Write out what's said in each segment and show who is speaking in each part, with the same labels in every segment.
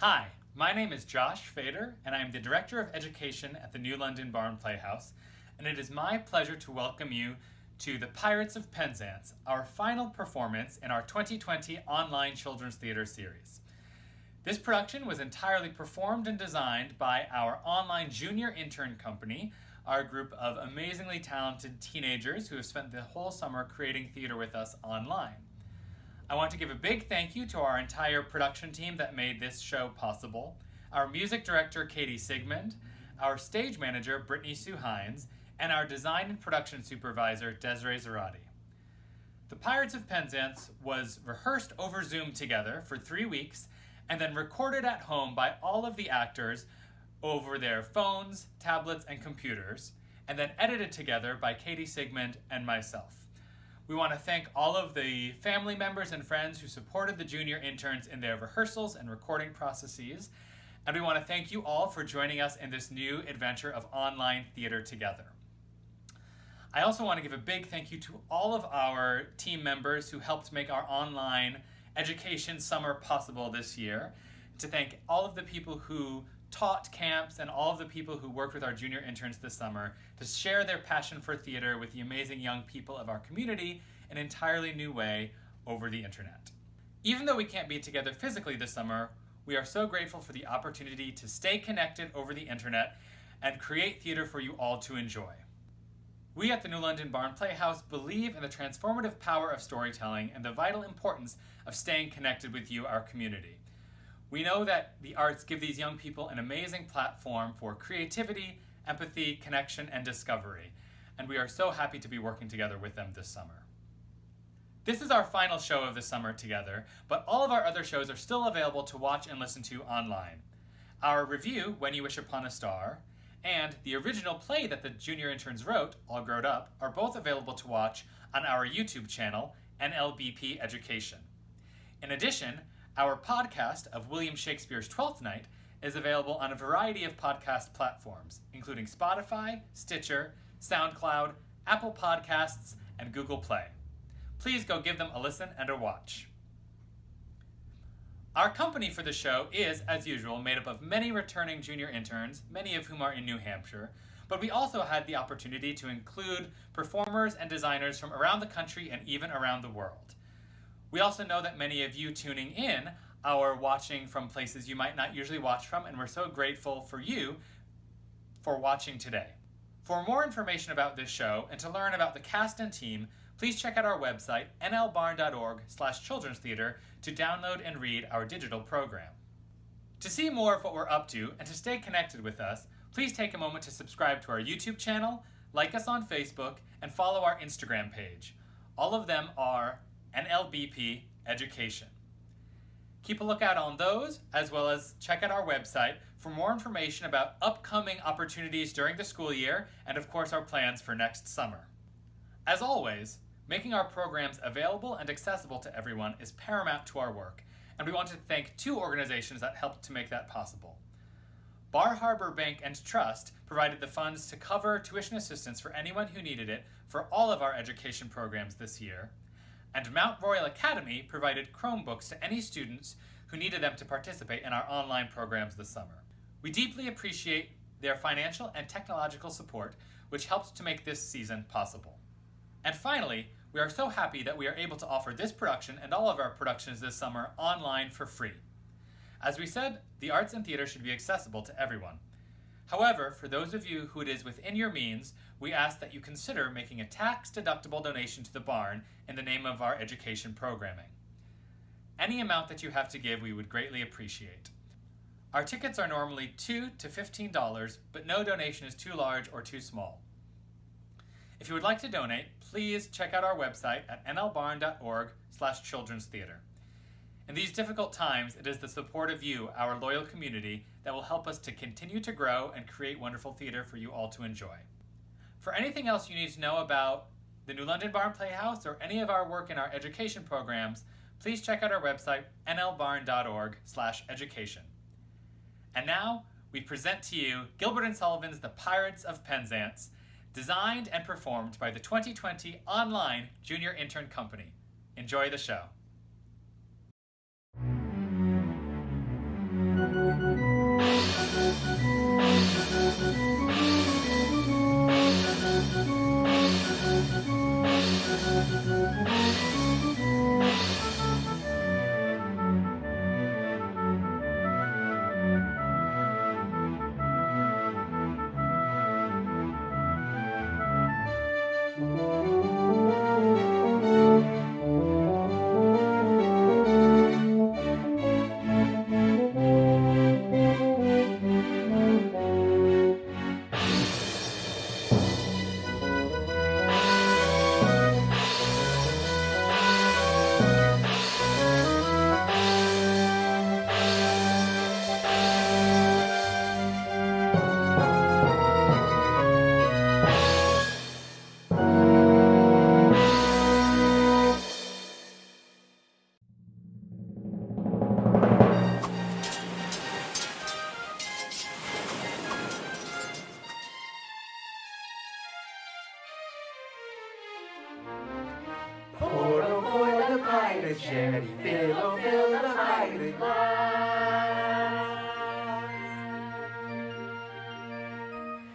Speaker 1: Hi, my name is Josh Fader, and I am the Director of Education at the New London Barn Playhouse, and it is my pleasure to welcome you to the Pirates of Penzance, our final performance in our 2020 online children's theater series. This production was entirely performed and designed by our online junior intern company, our group of amazingly talented teenagers who have spent the whole summer creating theater with us online. I want to give a big thank you to our entire production team that made this show possible, our music director Katie Sigmund, our stage manager Brittany Sue Hines, and our design and production supervisor Desiree Zarati. The Pirates of Penzance was rehearsed over Zoom together for 3 weeks and then recorded at home by all of the actors over their phones, tablets, and computers, and then edited together by Katie Sigmund and myself. We want to thank all of the family members and friends who supported the junior interns in their rehearsals and recording processes, and we want to thank you all for joining us in this new adventure of online theater together. I also want to give a big thank you to all of our team members who helped make our online education summer possible this year, to thank all of the people who taught camps and all of the people who worked with our junior interns this summer to share their passion for theater with the amazing young people of our community in an entirely new way over the internet. Even though we can't be together physically this summer, we are so grateful for the opportunity to stay connected over the internet and create theater for you all to enjoy. We at the New London Barn Playhouse believe in the transformative power of storytelling and the vital importance of staying connected with you, our community. We know that the arts give these young people an amazing platform for creativity, empathy, connection, and discovery, and we are so happy to be working together with them this summer. This is our final show of the summer together, but all of our other shows are still available to watch and listen to online. Our review, When You Wish Upon a Star, and the original play that the junior interns wrote, All Growed Up, are both available to watch on our YouTube channel, NLBP Education. In addition, our podcast of William Shakespeare's Twelfth Night is available on a variety of podcast platforms, including Spotify, Stitcher, SoundCloud, Apple Podcasts, and Google Play. Please go give them a listen and a watch. Our company for the show is, as usual, made up of many returning junior interns, many of whom are in New Hampshire, but we also had the opportunity to include performers and designers from around the country and even around the world. We also know that many of you tuning in are watching from places you might not usually watch from, and we're so grateful for you for watching today. For more information about this show and to learn about the cast and team, please check out our website, nlbarn.org/children's theater, to download and read our digital program. To see more of what we're up to and to stay connected with us, please take a moment to subscribe to our YouTube channel, like us on Facebook, and follow our Instagram page. All of them are NLBP Education. Keep a lookout on those, as well as check out our website for more information about upcoming opportunities during the school year and, of course, our plans for next summer. As always, making our programs available and accessible to everyone is paramount to our work, and we want to thank 2 organizations that helped to make that possible. Bar Harbor Bank and Trust provided the funds to cover tuition assistance for anyone who needed it for all of our education programs this year, and Mount Royal Academy provided Chromebooks to any students who needed them to participate in our online programs this summer. We deeply appreciate their financial and technological support, which helped to make this season possible. And finally, we are so happy that we are able to offer this production and all of our productions this summer online for free. As we said, the arts and theater should be accessible to everyone. However, for those of you who it is within your means, we ask that you consider making a tax-deductible donation to the barn in the name of our education programming. Any amount that you have to give, we would greatly appreciate. Our tickets are normally $2 to $15, but no donation is too large or too small. If you would like to donate, please check out our website at nlbarn.org/children's theater. In these difficult times, it is the support of you, our loyal community, that will help us to continue to grow and create wonderful theater for you all to enjoy. For anything else you need to know about the New London Barn Playhouse or any of our work in our education programs, please check out our website, nlbarn.org/education. And now, we present to you Gilbert and Sullivan's The Pirates of Penzance, designed and performed by the 2020 online Junior Intern Company. Enjoy the show.
Speaker 2: pirate sherry, fill the pirate glass.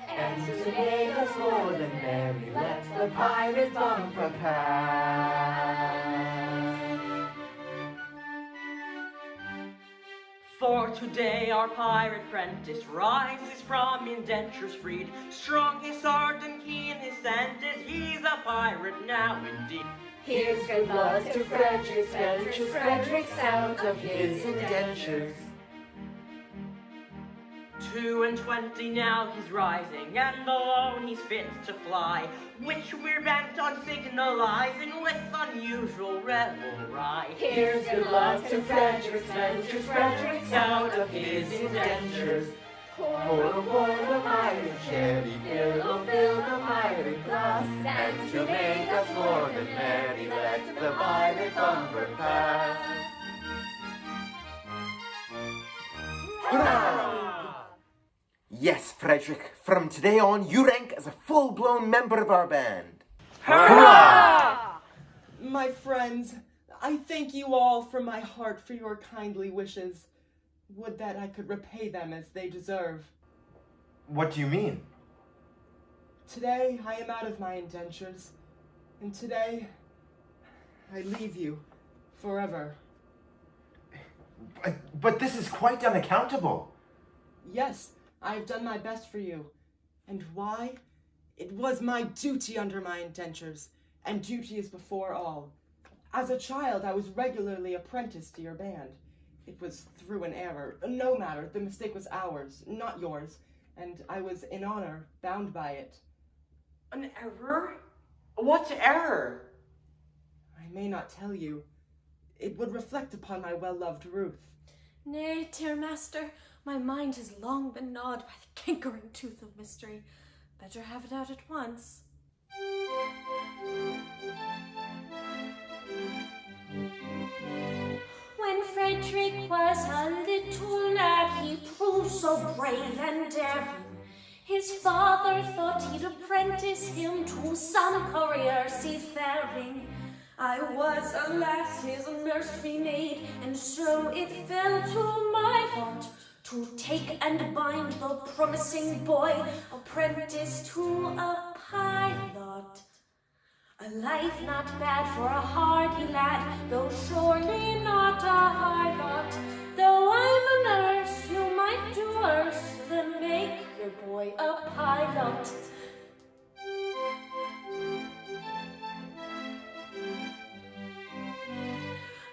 Speaker 2: And to make us more than merry, let the pirate bumper pass.
Speaker 3: For today our pirate prentice rises from indentures freed. Strong his sword and keen his sentence, he's a pirate now indeed.
Speaker 2: Here's good luck to Frederic's out of his indentures.
Speaker 3: 22 now he's rising, and alone he's fit to fly, which we're bent on signalizing with unusual revelry.
Speaker 2: Here's good luck to Frederic's out of his indentures. Pour the pirate sherry, fill the pirate glass, and to make us more than merry, let the pirate bumper pass. Hurrah! Yes, Frederic, from today on, you rank as a full-blown member of our band.
Speaker 3: Hurrah!
Speaker 4: My friends, I thank you all from my heart for your kindly wishes. Would that I could repay them as they deserve.
Speaker 2: What do you mean?
Speaker 4: Today, I am out of my indentures, and today, I leave you forever.
Speaker 2: But this is quite unaccountable.
Speaker 4: Yes, I have done my best for you. And why? It was my duty under my indentures, and duty is before all. As a child, I was regularly apprenticed to your band. It was through an error. No matter, the mistake was ours, not yours, and I was, in honor, bound by it.
Speaker 3: An error? What error?
Speaker 4: I may not tell you. It would reflect upon my well-loved Ruth.
Speaker 5: Nay, dear master, my mind has long been gnawed by the cankering tooth of mystery. Better have it out at once. When Frederic was a little lad, he proved so brave and daring. His father thought he'd apprentice him to some career seafaring. I was, alas, his nursery maid, and so it fell to my lot to take and bind the promising boy, apprentice to a pilot. A life not bad for a hardy lad, though surely not a hard lot. Though I'm a nurse, you might do worse than make your boy a pilot.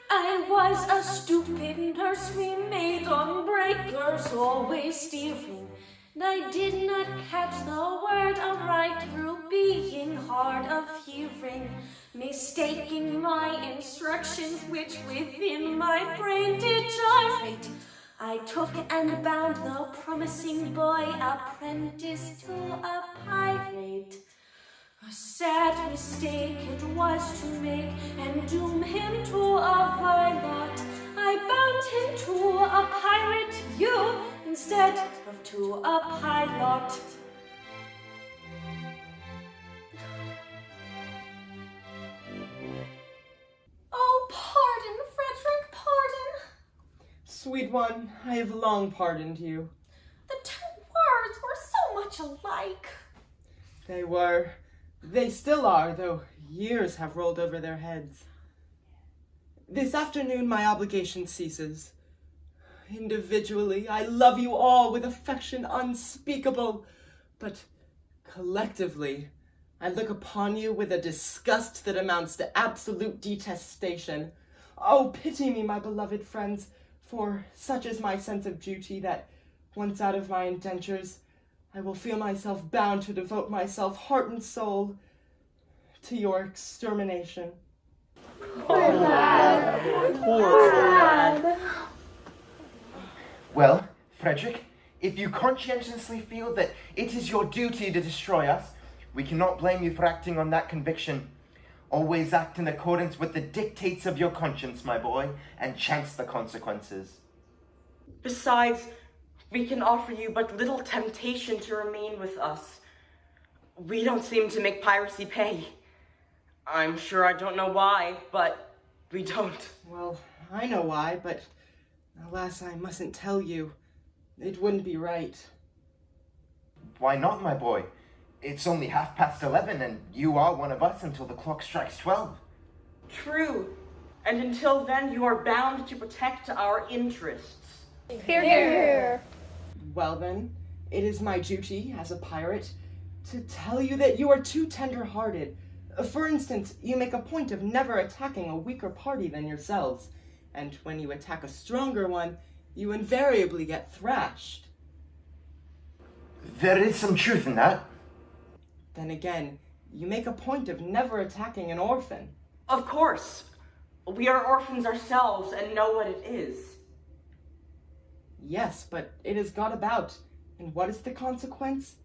Speaker 5: I was a stupid nursery maid on breakers, always steering. And I did not catch the word aright through being hard of hearing, mistaking my instructions which within my brain did gyrate. I took and bound the promising boy apprentice to a pirate. A sad mistake it was to make and doom him to a pilot. I bound him to a pirate, you, instead of to a pilot. Oh, pardon, Frederic, pardon.
Speaker 4: Sweet one, I have long pardoned you.
Speaker 5: The two words were so much alike.
Speaker 4: They were. They still are, though years have rolled over their heads. This afternoon my obligation ceases. Individually, I love you all with affection unspeakable, but collectively, I look upon you with a disgust that amounts to absolute detestation. Oh, pity me, my beloved friends, for such is my sense of duty that, once out of my indentures, I will feel myself bound to devote myself heart and soul to your extermination.
Speaker 3: Poor lad.
Speaker 2: Well, Frederic, if you conscientiously feel that it is your duty to destroy us, we cannot blame you for acting on that conviction. Always act in accordance with the dictates of your conscience, my boy, and chance the consequences.
Speaker 3: Besides, we can offer you but little temptation to remain with us. We don't seem to make piracy pay. I'm sure I don't know why, but We don't.
Speaker 4: Well, I know why, but alas, I mustn't tell you. It wouldn't be right.
Speaker 6: Why not, my boy? It's only 11:30, and you are one of us until the clock strikes 12.
Speaker 3: True. And until then, you are bound to protect our interests.
Speaker 2: Hear, hear.
Speaker 4: Well then, it is my duty as a pirate to tell you that you are too tender-hearted. For instance, you make a point of never attacking a weaker party than yourselves, and when you attack a stronger one, you invariably get thrashed.
Speaker 6: There is some truth in that.
Speaker 4: Then again, you make a point of never attacking an orphan.
Speaker 3: Of course. We are orphans ourselves and know what it is.
Speaker 4: Yes, but it has got about, and what is the consequence?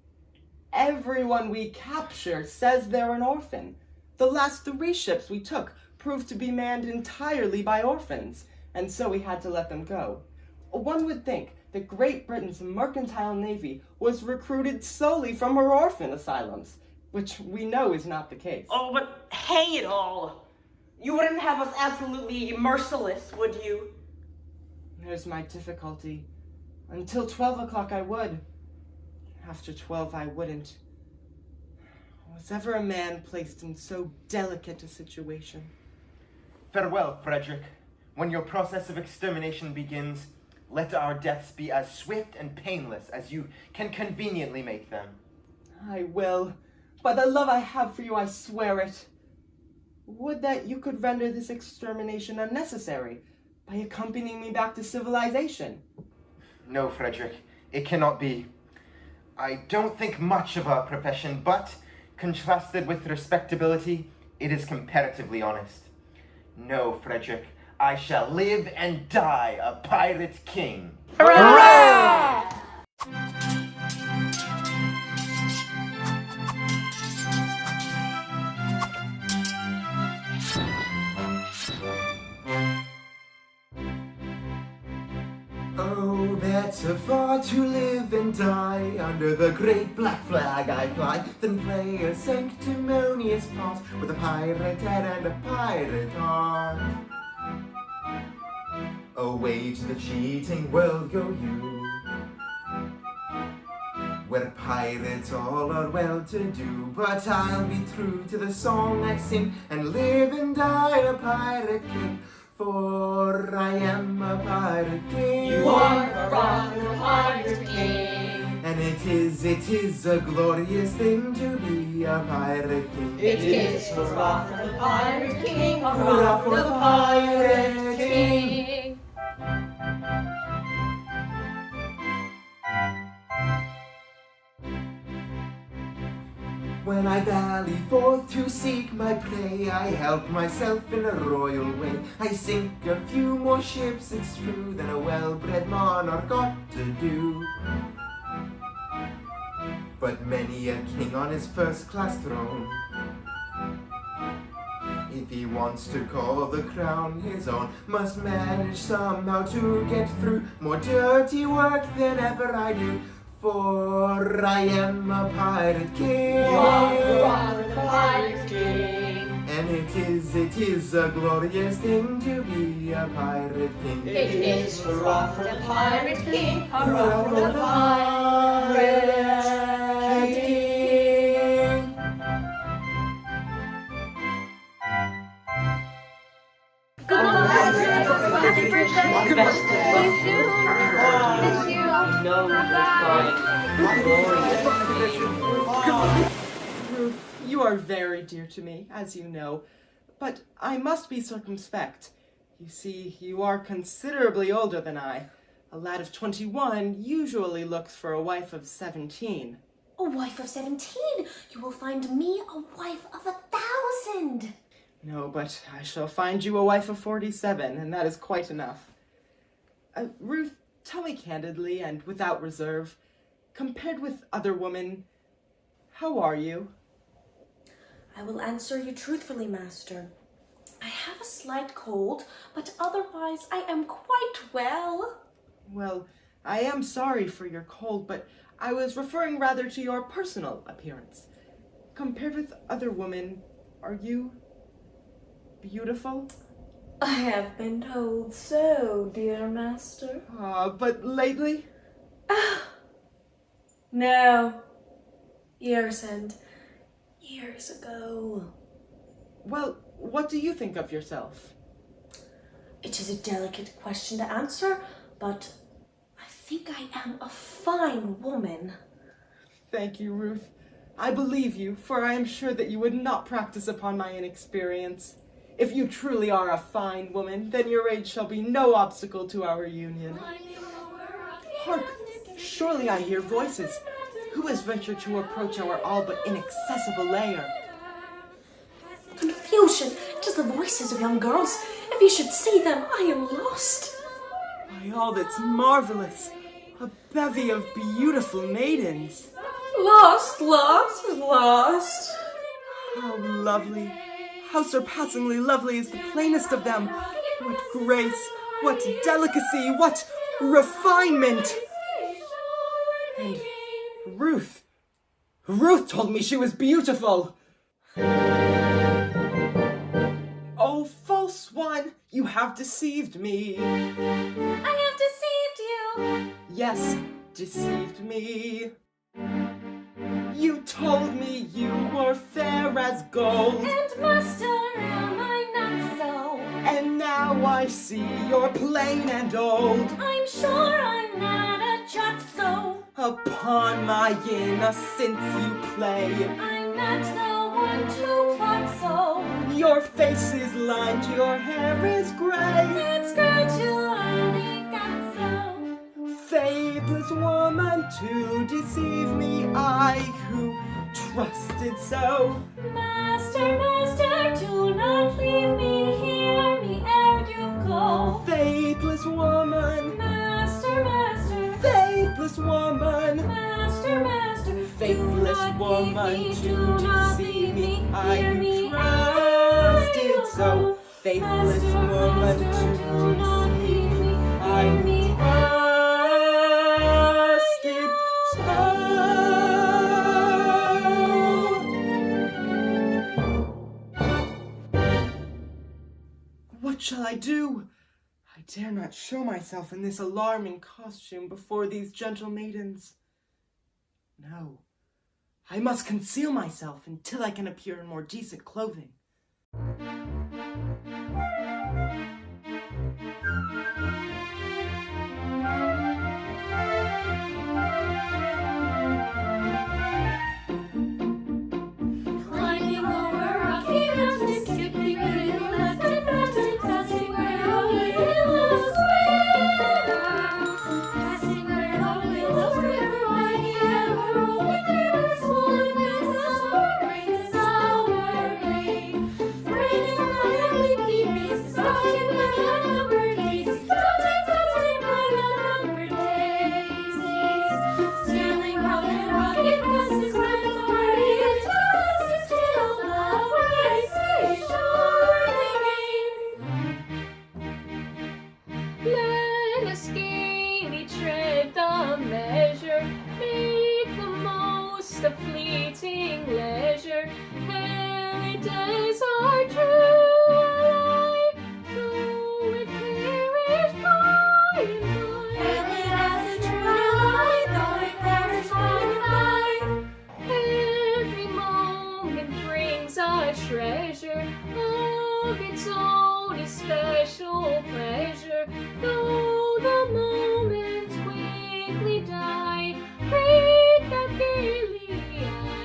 Speaker 4: Everyone we capture says they're an orphan. The last 3 ships we took proved to be manned entirely by orphans, and so we had to let them go. One would think that Great Britain's mercantile navy was recruited solely from her orphan asylums, which we know is not the case.
Speaker 3: Oh, but hang it all! You wouldn't have us absolutely merciless, would you?
Speaker 4: There's my difficulty. Until 12 o'clock I would. After 12 I wouldn't. Was ever a man placed in so delicate a situation?
Speaker 6: Farewell, Frederic. When your process of extermination begins, let our deaths be as swift and painless as you can conveniently make them.
Speaker 4: I will. By the love I have for you, I swear it. Would that you could render this extermination unnecessary by accompanying me back to civilization.
Speaker 6: No, Frederic, it cannot be. I don't think much of our profession, but contrasted with respectability, it is comparatively honest. No, Frederic, I shall live and die a pirate king.
Speaker 2: Hurrah!
Speaker 6: Oh, better far to live and die under the great black flag I fly than play a sanctimonious part with a pirate head and a pirate heart. Away to the cheating world go you, where pirates all are well-to-do. But I'll be true to the song I sing and live and die a pirate king. For I am a pirate king.
Speaker 2: You are a pirate king.
Speaker 6: And it is a glorious thing to be a pirate king.
Speaker 2: It is hurrah for the pirate king.
Speaker 6: Hurrah for the pirate
Speaker 2: king.
Speaker 6: When I dally forth to seek my prey, I help myself in a royal way. I sink a few more ships, it's true, than a well-bred monarch ought to do. But many a king on his first-class throne, if he wants to call the crown his own, must manage somehow to get through more dirty work than ever I do. For I am a pirate king.
Speaker 2: You are the pirate king.
Speaker 6: And it is a glorious thing to be a pirate king.
Speaker 2: It is hurrah for the pirate king. Hurrah for the pirate king.
Speaker 5: Happy birthday!
Speaker 3: Best of luck.
Speaker 5: Miss you.
Speaker 3: No,
Speaker 4: Ruth, you are very dear to me, as you know, but I must be circumspect. You see, you are considerably older than I. A lad of 21 usually looks for a wife of 17.
Speaker 5: A wife of 17? You will find me a wife of 1,000.
Speaker 4: No, but I shall find you a wife of 47, and that is quite enough. Ruth, tell me candidly and without reserve, compared with other women, how are you?
Speaker 5: I will answer you truthfully, master. I have a slight cold, but otherwise I am quite well.
Speaker 4: Well, I am sorry for your cold, but I was referring rather to your personal appearance. Compared with other women, are you beautiful?
Speaker 5: I have been told so, dear master.
Speaker 4: But lately?
Speaker 5: No. Years and years ago.
Speaker 4: Well, what do you think of yourself?
Speaker 5: It is a delicate question to answer, but I think I am a fine woman.
Speaker 4: Thank you, Ruth. I believe you, for I am sure that you would not practice upon my inexperience. If you truly are a fine woman, then your age shall be no obstacle to our union. Hark! Surely I hear voices. Who has ventured to approach our all but inaccessible lair?
Speaker 5: Confusion! It is the voices of young girls. If you should see them, I am lost.
Speaker 4: By all that's marvelous, a bevy of beautiful maidens.
Speaker 5: Lost, lost, lost.
Speaker 4: How lovely, how surpassingly lovely is the plainest of them. What grace, what delicacy, what refinement. And Ruth told me she was beautiful. Oh, false one, you have deceived me.
Speaker 5: I have deceived you.
Speaker 4: Yes, deceived me. You told me you were fair as gold.
Speaker 5: And master, am I not so?
Speaker 4: And now I see you're plain and old.
Speaker 5: I'm sure I'm not a jot so.
Speaker 4: Upon my innocence you play.
Speaker 5: I'm not the one to plot so.
Speaker 4: Your face is lined, your hair is gray.
Speaker 5: It's gradually got so.
Speaker 4: Faithless woman to deceive me, I who trusted so.
Speaker 5: Master, master, do not leave me, hear me ere you go.
Speaker 4: Faithless woman,
Speaker 5: Master, master,
Speaker 4: faithless woman,
Speaker 5: master, master,
Speaker 4: faithless
Speaker 5: do not
Speaker 4: woman
Speaker 5: leave me,
Speaker 4: to
Speaker 5: do not
Speaker 4: deceive
Speaker 5: leave
Speaker 4: me, I
Speaker 5: hear
Speaker 4: who
Speaker 5: me ere
Speaker 4: trusted
Speaker 5: you
Speaker 4: so.
Speaker 5: go.
Speaker 4: Faithless
Speaker 5: Master,
Speaker 4: woman
Speaker 5: master,
Speaker 4: to
Speaker 5: do not
Speaker 4: deceive
Speaker 5: leave
Speaker 4: me,
Speaker 5: me,
Speaker 4: I
Speaker 5: hear
Speaker 4: who
Speaker 5: me
Speaker 4: trusted so. What shall I do? I dare not show myself in this alarming costume before these gentle maidens. No, I must conceal myself until I can appear in more decent clothing.
Speaker 5: Climbing over rocky mountains, skipping right left and right, and passing where all willows swim. Passing where all willows river, mighty ever rolling rivers, flowing as the summer rain, the summer rain. Raining on my NLBP breezes, talking with unnumbered daisies, talking by unnumbered daisies. Sailing rough and rugged passes, where the party of tosses till the rising shore. Let us gaily tread the measure, make the most of fleeting leisure. Hairy days are true ally, though it perish by and by. Hail it as a true ally, though it perish by and by. Every moment brings a treasure of its own especial pleasure, though the moments quickly die. Greet them gaily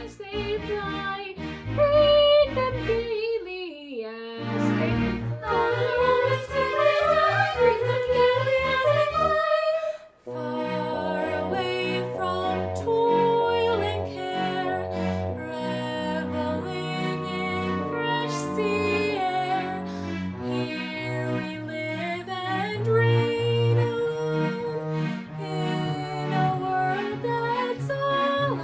Speaker 5: as they fly. Greet them gaily as they fly. Though the moments quickly die. Greet them gaily as they fly. Far away from toil and care, reveling in fresh sea air. Here we live and reign alone in a world that's all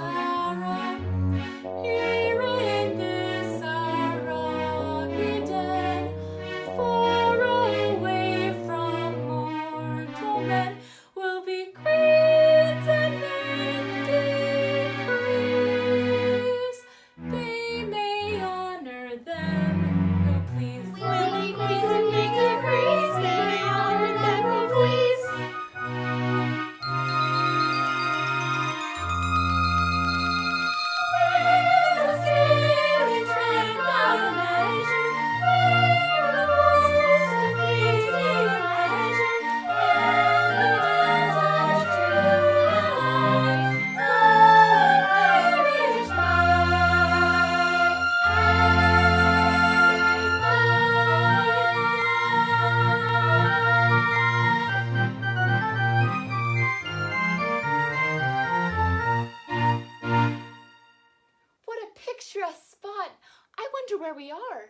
Speaker 7: wonder where we are.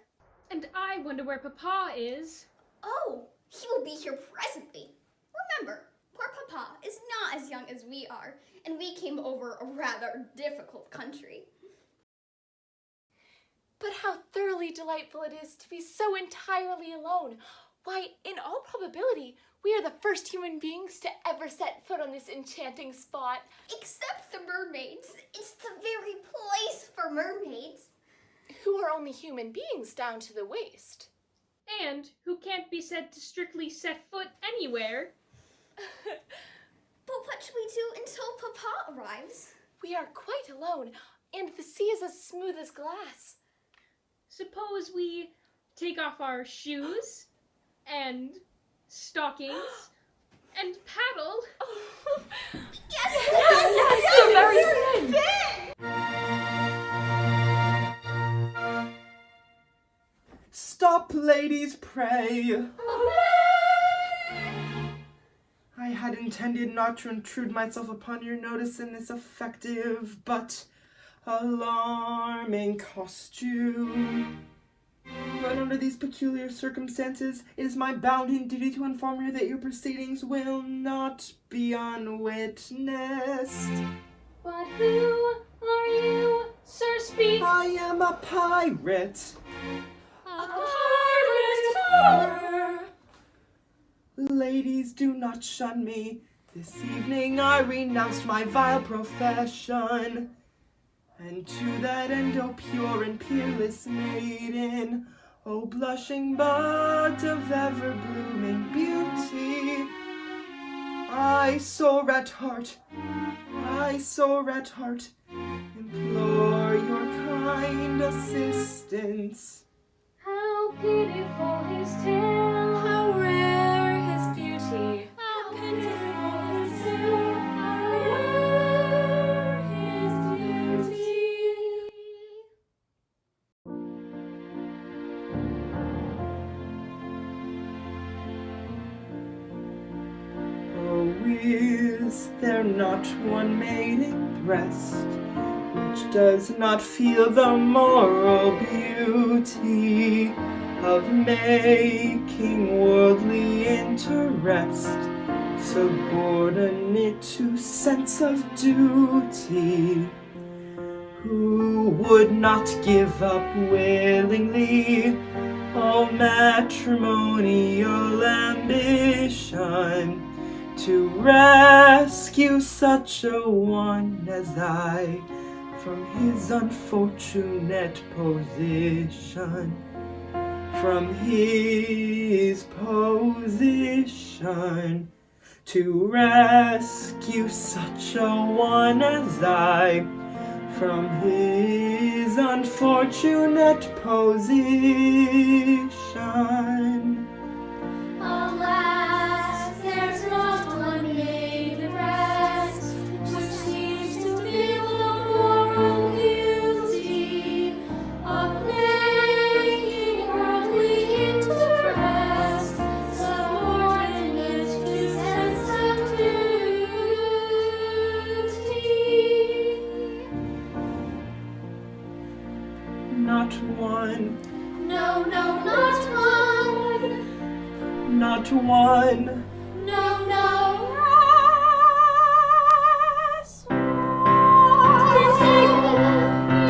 Speaker 8: And I wonder where Papa is.
Speaker 9: Oh, he will be here presently. Remember, poor Papa is not as young as we are, and we came over a rather difficult country.
Speaker 7: But how thoroughly delightful it is to be so entirely alone. Why, in all probability, we are the first human beings to ever set foot on this enchanting spot.
Speaker 9: Except the mermaids. It's the very place for mermaids.
Speaker 7: Who are only human beings down to the waist.
Speaker 8: And who can't be said to strictly set foot anywhere.
Speaker 9: But what should we do until Papa arrives?
Speaker 7: We are quite alone, and the sea is as smooth as glass.
Speaker 8: Suppose we take off our shoes and stockings and paddle.
Speaker 9: Yes,
Speaker 7: very good.
Speaker 4: Stop, ladies, pray. I had intended not to intrude myself upon your notice in this effective but alarming costume. But under these peculiar circumstances, it is my bounden duty to inform you that your proceedings will not be unwitnessed.
Speaker 8: But who are you, Sir Speak?
Speaker 4: I am a pirate. Ladies, do not shun me. This evening I renounced my vile profession. And to that end, O pure and peerless maiden, O blushing bud of ever-blooming beauty, I sore at heart, implore your kind assistance.
Speaker 8: How beautiful his tale.
Speaker 7: How rare his beauty.
Speaker 8: How
Speaker 7: pitiful his tale. How rare his beauty.
Speaker 4: Oh, is there not one maiden breast which does not feel the moral beauty of making worldly interest subordinate to sense of duty? Who would not give up willingly all matrimonial ambition to rescue such a one as I from his unfortunate position? From his position, to rescue such a one as I from his unfortunate position.
Speaker 5: Alas, there's not one maiden breast which seems to feel the moral beauty of making worldly interest subordinate to sense of duty.
Speaker 4: Not one,
Speaker 5: No, no, not one.
Speaker 4: not one.
Speaker 5: No, no.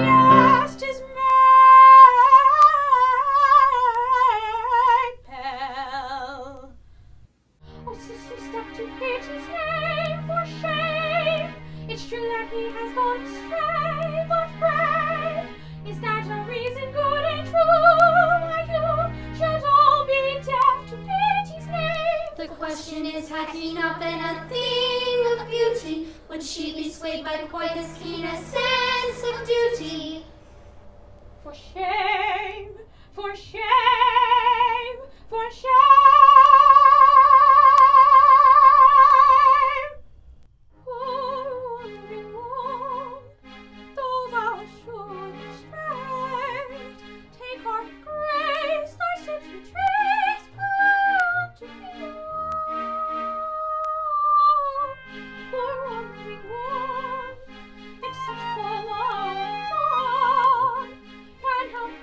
Speaker 5: Yes, 'tis Maybell. Oh, sister, step to pity's name for shame. It's true that he has gone astray, but pray, is that a reason good and true? Why you should all be deaf to pity's name? The question is, had he not been a thing of beauty, would she be swayed by quite as keen a sense of duty? For shame, for shame, for shame. Poor wandering one, though thou should be strayed, take heart of grace, thy steps retrace, proud to be known. Poor wandering one, if such forlorn one can help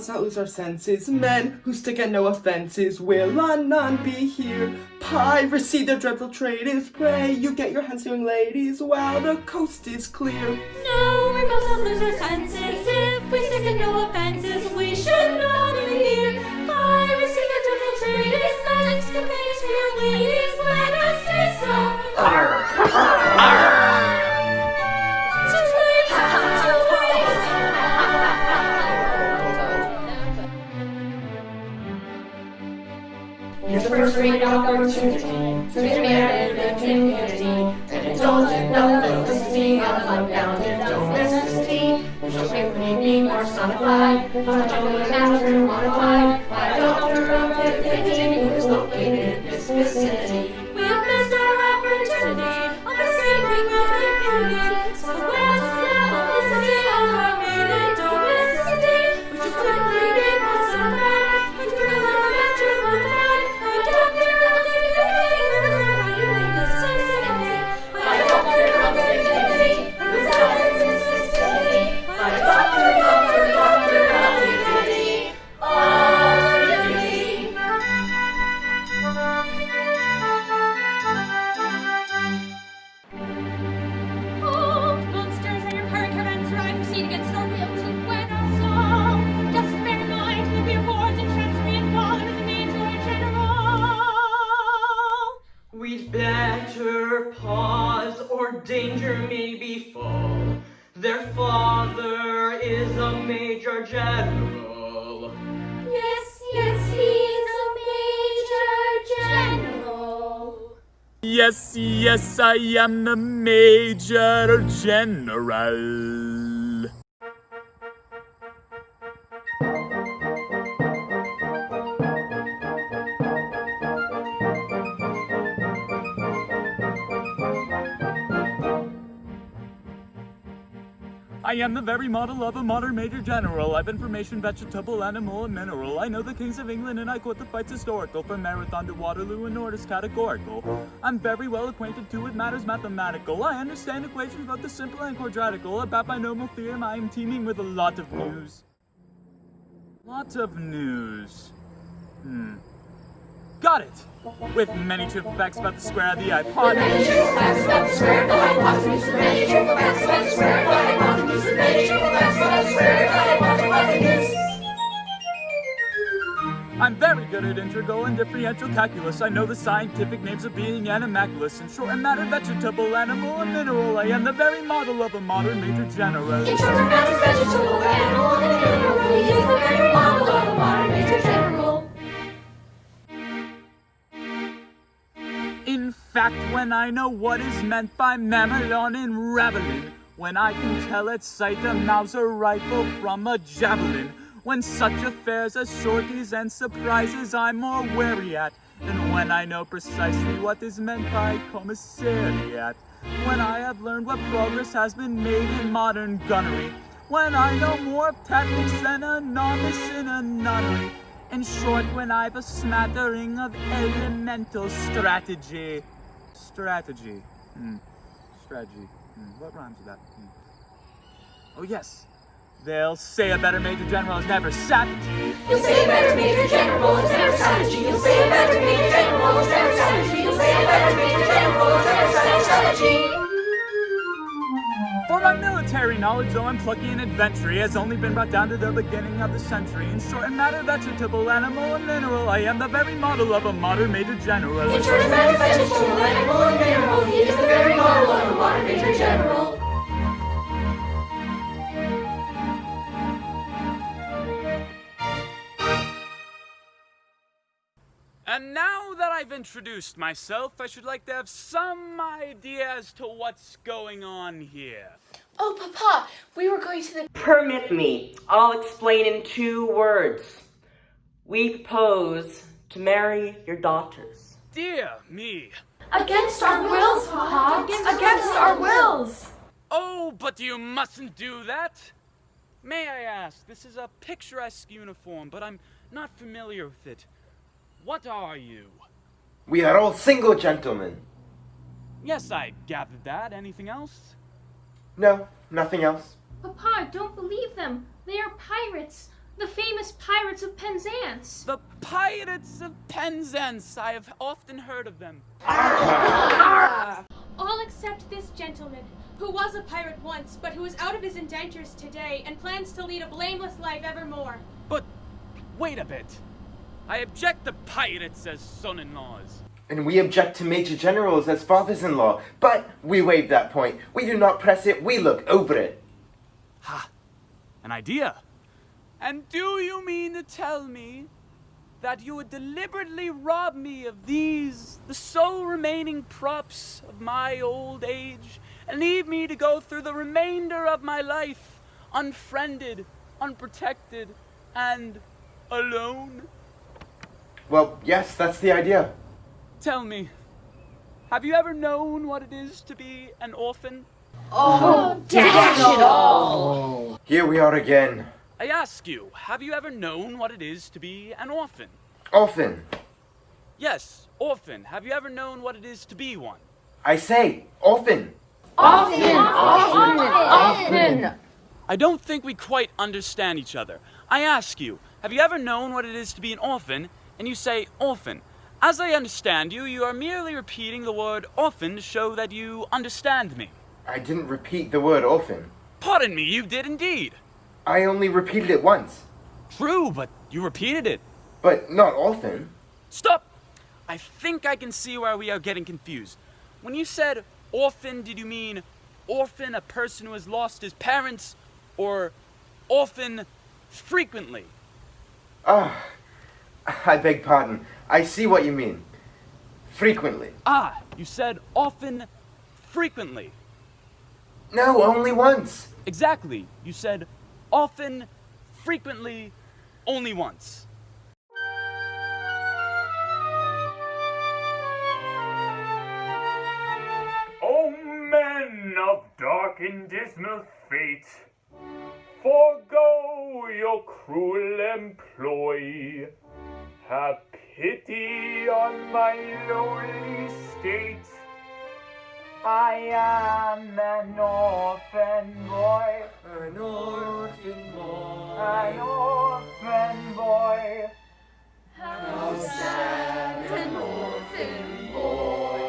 Speaker 4: must not lose our senses. Men who stick at no offenses will none be here. Piracy, their dreadful trade is. Pray you get your hands, young ladies, while the coast is clear.
Speaker 5: No, we must not lose our senses. If we stick at no offenses, we should not be here. Piracy, their dreadful trade is. Let's escapades for young ladies. Let us do so.
Speaker 2: Here's the first great opportunity to get married in community and indulge in felicity of unbounded domesticity. We shall quickly be personified, a gentleman master modified by a doctor of divinity who is located in this vicinity.
Speaker 5: We'll miss our opportunity of escaping our impunity. So the world is the felicity of our maiden domesticity. We shall quickly be personified, and thrill our masters modified.
Speaker 3: We'd better pause, or danger may befall. Their father is a major general.
Speaker 5: Yes, he's a major general.
Speaker 1: Yes, I am the Major General. I am the very model of a modern Major General. I've information, vegetable, animal, and mineral. I know the kings of England and I quote the fights historical. From Marathon to Waterloo and Nordis categorical. I'm very well acquainted too with matters mathematical. I understand equations both the simple and quadratical. About binomial theorem I am teeming with a lot of news. Got it! With many trivial facts about the square of the hypotenuse.
Speaker 2: Many trivial facts about the square of the hypotenuse. Many trivial facts about the square of the hypotenuse. Many trivial facts about the square of the hypotenuse.
Speaker 1: I'm very good at integral and differential calculus. I know the scientific names of being animalculous. In short and matter, vegetable, animal, and mineral. I am the very model of a modern Major General.
Speaker 2: In short and matter, vegetable, animal, and mineral. He is the very model of a modern Major General.
Speaker 1: In fact, when I know what is meant by mamelon and ravelin, when I can tell at sight a Mauser rifle from a javelin, when such affairs as sorties and surprises I'm more wary at, and when I know precisely what is meant by commissariat, when I have learned what progress has been made in modern gunnery, when I know more of tactics than a novice in a nunnery, in short, when I've a smattering of elemental strategy. Strategy. What rhymes with that? Oh, yes. They'll say a better Major General is never strategy.
Speaker 2: You'll say a better Major General is never strategy. You'll say a better Major General is never strategy. You'll say a better Major General is never strategy.
Speaker 1: For my military knowledge, though I'm plucky and adventurous, has only been brought down to the beginning of the century. In short and matter, vegetable, animal, and mineral, I am the very model of a modern Major General.
Speaker 2: In short and matter, vegetable, animal, and mineral, he is the very model of a modern Major General.
Speaker 1: And now that I've introduced myself, I should like to have some idea as to what's going on here.
Speaker 7: Oh, Papa, we were going to the...
Speaker 3: Permit me. I'll explain in 2 words. We propose to marry your daughters.
Speaker 1: Dear me.
Speaker 5: Against our wills, Papa. Against our wills.
Speaker 1: Oh, but you mustn't do that. May I ask, this is a picturesque uniform, but I'm not familiar with it. What are you?
Speaker 6: We are all single gentlemen.
Speaker 1: Yes, I gathered that. Anything else?
Speaker 6: No, nothing else.
Speaker 8: Papa, don't believe them. They are pirates. The famous Pirates of Penzance.
Speaker 10: The Pirates of Penzance. I have often heard of them.
Speaker 11: All except this gentleman, who was a pirate once, but who is out of his indentures today and plans to lead a blameless life evermore.
Speaker 10: But wait a bit. I object to pirates as son-in-laws.
Speaker 6: And we object to major generals as fathers-in-law. But we waive that point. We do not press it, we look over it.
Speaker 10: Ha! An idea. And do you mean to tell me that you would deliberately rob me of these, the sole remaining props of my old age, and leave me to go through the remainder of my life unfriended, unprotected, and alone?
Speaker 6: Well, yes, that's the idea.
Speaker 10: Tell me, have you ever known what it is to be an orphan?
Speaker 5: Oh, dash it all!
Speaker 6: Here we are again.
Speaker 10: I ask you, have you ever known what it is to be an orphan?
Speaker 6: Orphan.
Speaker 10: Yes, orphan. Have you ever known what it is to be one?
Speaker 6: I say, orphan.
Speaker 5: Often!
Speaker 10: I don't think we quite understand each other. I ask you, have you ever known what it is to be an orphan? And you say, orphan. As I understand you, you are merely repeating the word orphan to show that you understand me.
Speaker 6: I didn't repeat the word orphan.
Speaker 10: Pardon me, you did indeed.
Speaker 6: I only repeated it once.
Speaker 10: True, but you repeated it.
Speaker 6: But not orphan.
Speaker 10: Stop! I think I can see where we are getting confused. When you said orphan, did you mean orphan, a person who has lost his parents, or orphan frequently?
Speaker 6: Ah, I beg pardon. I see what you mean. Frequently.
Speaker 10: Ah, you said often, frequently.
Speaker 6: No, only once.
Speaker 10: Exactly. You said often, frequently, only once.
Speaker 12: O men of dark and dismal fate, forego your cruel employ. Have pity on my lowly state. I am an orphan boy.
Speaker 2: An orphan boy.
Speaker 12: An orphan boy.
Speaker 2: How sad an orphan boy.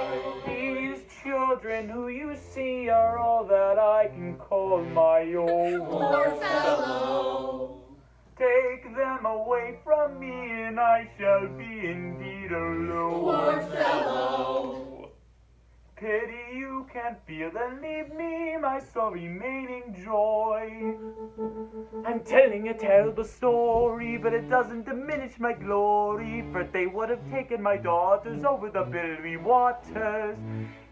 Speaker 12: These children who you see are all that I can call my own.
Speaker 2: Poor fellow.
Speaker 12: Take them away from me and I shall be indeed alone.
Speaker 2: Poor fellow.
Speaker 12: Pity you can't feel, then leave me my sole remaining joy. I'm telling a terrible story, but it doesn't diminish my glory, for they would have taken my daughters over the billowy waters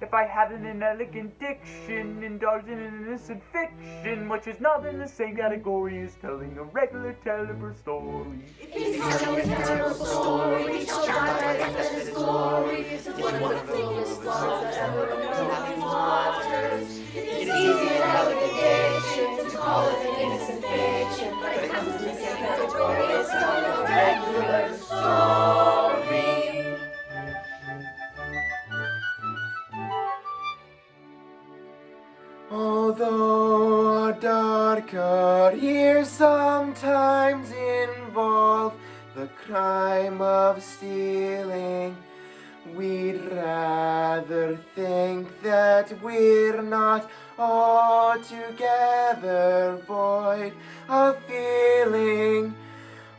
Speaker 12: if I had an inelegant diction, indulged in an innocent fiction, which is not in the same category as telling a regular terrible story.
Speaker 2: If you tell a terrible story, we shall die like his glory. It's one of the biggest laws that ever known out these waters. It's easy to have a addiction to call it an innocent fiction, but it comes in the same category as telling a regular story.
Speaker 6: Although darker years sometimes involve the crime of stealing, we'd rather think that we're not altogether void of feeling.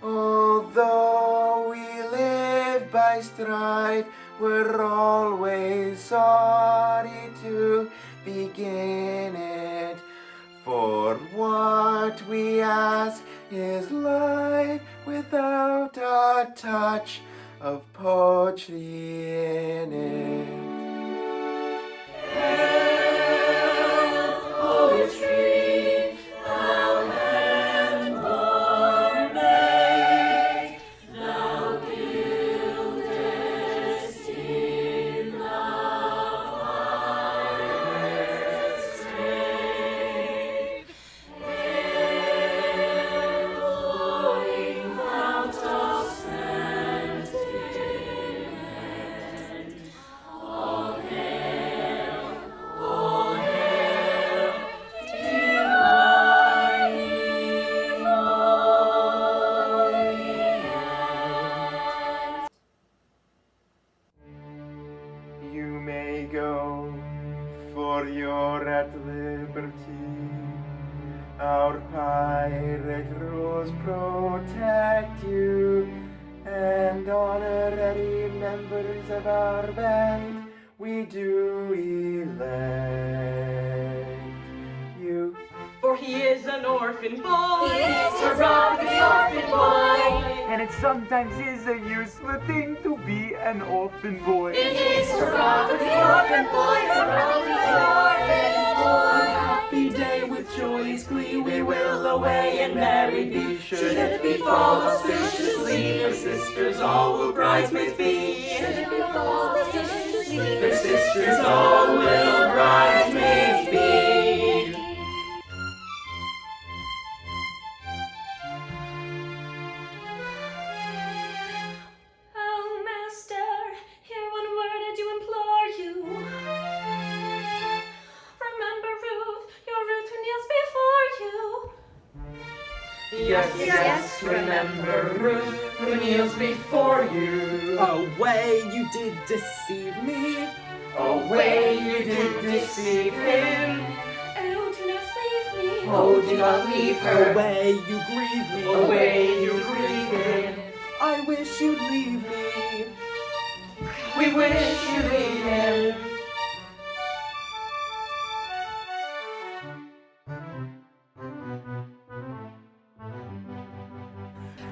Speaker 6: Although we live by strife, we're always sorry to begin it. For what we ask is life without a touch of poetry in it.
Speaker 2: Poetry, thou hand ornate, thou gildest in the pirate's trade, flowing fount of sentiment,
Speaker 6: may go, for you're at liberty. Our pirate rules protect you, and honorary members of our band, we do elect you.
Speaker 3: For he is an orphan boy.
Speaker 5: He is hurrah for the orphan boy.
Speaker 12: And it sometimes is a useful thing to be an orphan boy.
Speaker 5: It is hurrah for the orphan boy, hurrah for the orphan boy.
Speaker 2: Happy day with joyous glee, we will away and merry be. Should it befall auspiciously, their sisters all will bridesmaids be.
Speaker 5: Should it befall auspiciously,
Speaker 2: Their sisters all will bridesmaids be.
Speaker 5: Oh, master, hear one word I do implore you. Remember Ruth, your Ruth who kneels before you.
Speaker 2: Yes, yes, remember Ruth who kneels before you.
Speaker 4: Away you did deceive me.
Speaker 2: Away you did deceive him.
Speaker 5: Oh, do not leave me.
Speaker 2: Oh, do not leave her.
Speaker 4: Away you grieve me.
Speaker 2: Away you grieve him.
Speaker 4: I wish you'd leave me.
Speaker 2: We wish you leave him.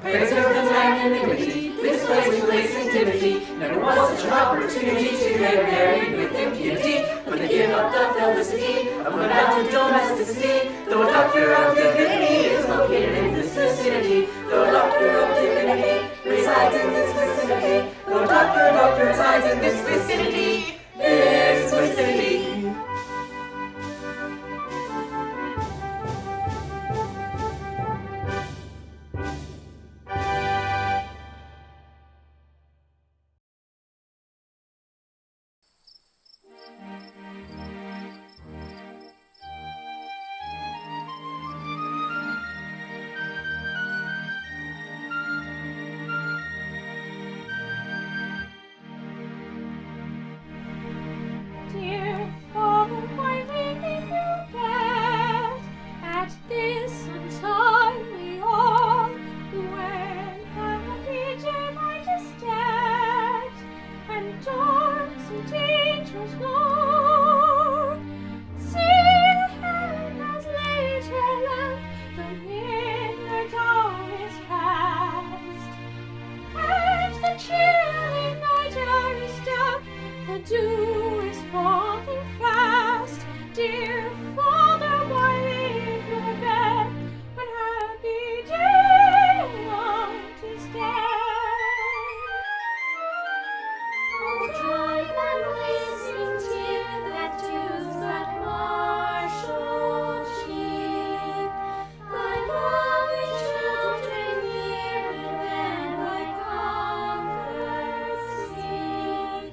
Speaker 2: Praise of the magnanimity, this place with lace and dimity. Never was such an opportunity to get married with impunity, but to give up the felicity of unbounded domesticity. Though a doctor of divinity is located in this vicinity, though a doctor of divinity resides in this vicinity, though a doctor resides in this vicinity, this vicinity.
Speaker 11: Dear Father, why leave me forget at this untimely hour, when happy day might is dead, and darks and dangers gone? See, heaven has laid her lamp, the midnight hour is past, and the chilly night air is damp, the dew is falling fast. Dear Father, why leave your bed when happy daylight is dead?
Speaker 5: Oh, dry that blazing tear that dews that martial cheek. Thy loving children near and thy comfort seek.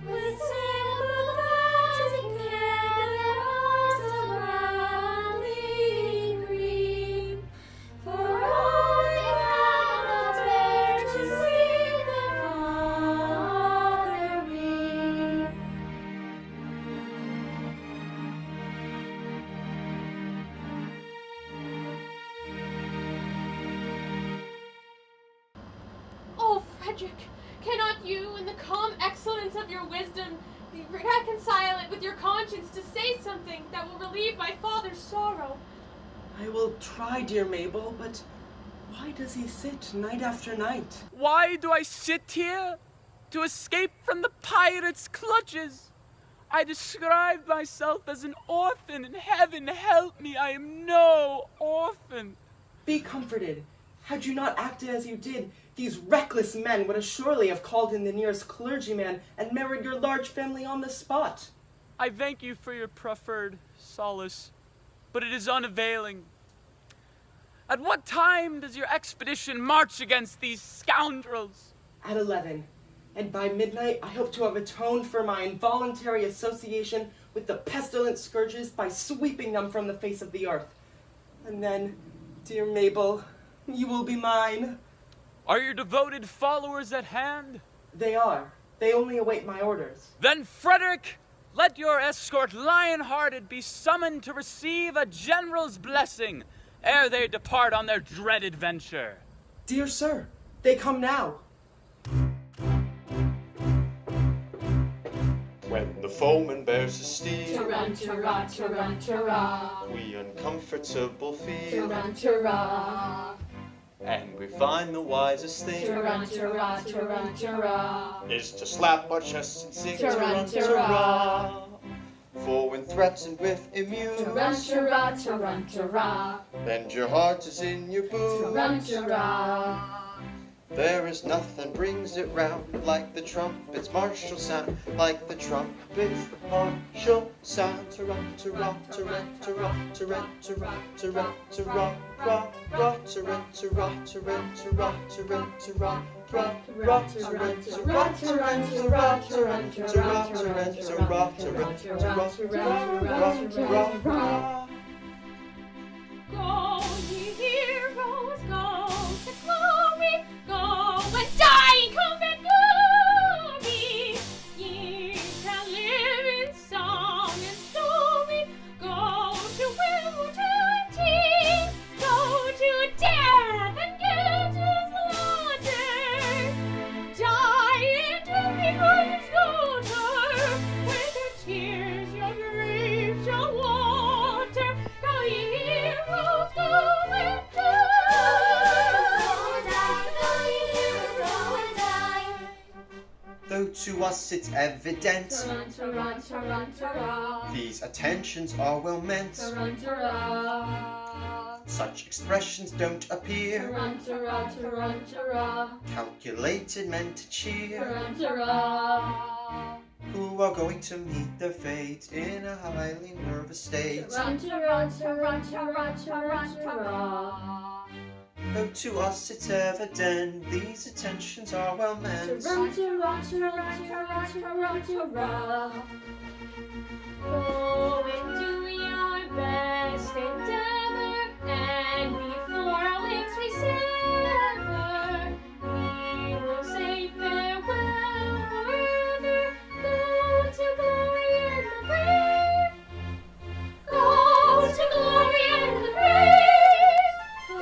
Speaker 5: With sympathetic care their hearts aroundly grieve. For all they cannot bear to see their father weep.
Speaker 11: Oh, Frederic, cannot you, in the calm excellence of your wisdom, reconcile it with your conscience to say something that will relieve my father's sorrow?
Speaker 4: I will try, dear Mabel, but why does he sit night after night?
Speaker 10: Why do I sit here? To escape from the pirates' clutches. I described myself as an orphan, and heaven help me, I am no orphan.
Speaker 4: Be comforted. Had you not acted as you did, these reckless men would surely have called in the nearest clergyman and married your large family on the spot.
Speaker 10: I thank you for your proffered solace, but it is unavailing. At what time does your expedition march against these scoundrels?
Speaker 4: At 11. And by midnight, I hope to have atoned for my involuntary association with the pestilent scourges by sweeping them from the face of the earth. And then, dear Mabel, you will be mine.
Speaker 10: Are your devoted followers at hand?
Speaker 4: They are. They only await my orders.
Speaker 10: Then, Frederic, Let your escort, lion-hearted, be summoned to receive a general's blessing ere they depart on their dreaded venture.
Speaker 4: Dear sir, they come now.
Speaker 13: When the foeman bears a steed,
Speaker 5: Tarantara, tarantara,
Speaker 13: we uncomfortable feel,
Speaker 5: tarantara,
Speaker 13: and we find the wisest thing
Speaker 5: tarantara, tarantara,
Speaker 13: is to slap our chests and sing
Speaker 5: Tarantara.
Speaker 13: tarantara. For when threatened with immune,
Speaker 5: tarantara, tarantara,
Speaker 13: bend your heart is in your boots.
Speaker 5: tarantara.
Speaker 13: There is nothing brings it round like the trumpet's martial sound, like the trumpet's martial sound. Tarantara, tarantara, tarantara, tarantara, ra, ra, tarantara, tarantara, tarantara, ra, ra, tarantara, tarantara, tarantara, tarantara, ra.
Speaker 11: Go, ye heroes, go to glory, go and die in combat glory. Ye shall live in song and story, go to immortality, go to death and get his slaughter. Die and be God's daughter, with her tears your grave shall water. Go, ye heroes, go and
Speaker 13: Though to us it's evident
Speaker 5: Tarantara, tarantara,
Speaker 13: these attentions are well meant,
Speaker 5: tarantara,
Speaker 13: such expressions don't appear
Speaker 5: tarantara, tarantara,
Speaker 13: calculated meant to cheer,
Speaker 5: tarantara,
Speaker 13: who are going to meet their fate in a highly nervous state.
Speaker 5: tarantara, tarantara, tarantara.
Speaker 13: Though to us it's evident these attentions are well meant,
Speaker 5: Tarantara, tarantara, tarantara.
Speaker 11: Go and do your best endeavor, and before our links we sever, we will say farewell forever. Go to glory and the brave. Go to glory and the brave.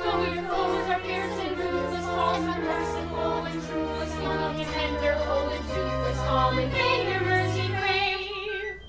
Speaker 11: Though your foes are fierce and ruthless, false and merciful and truthless, young and tender, old and toothless, all in vain your mercy crave.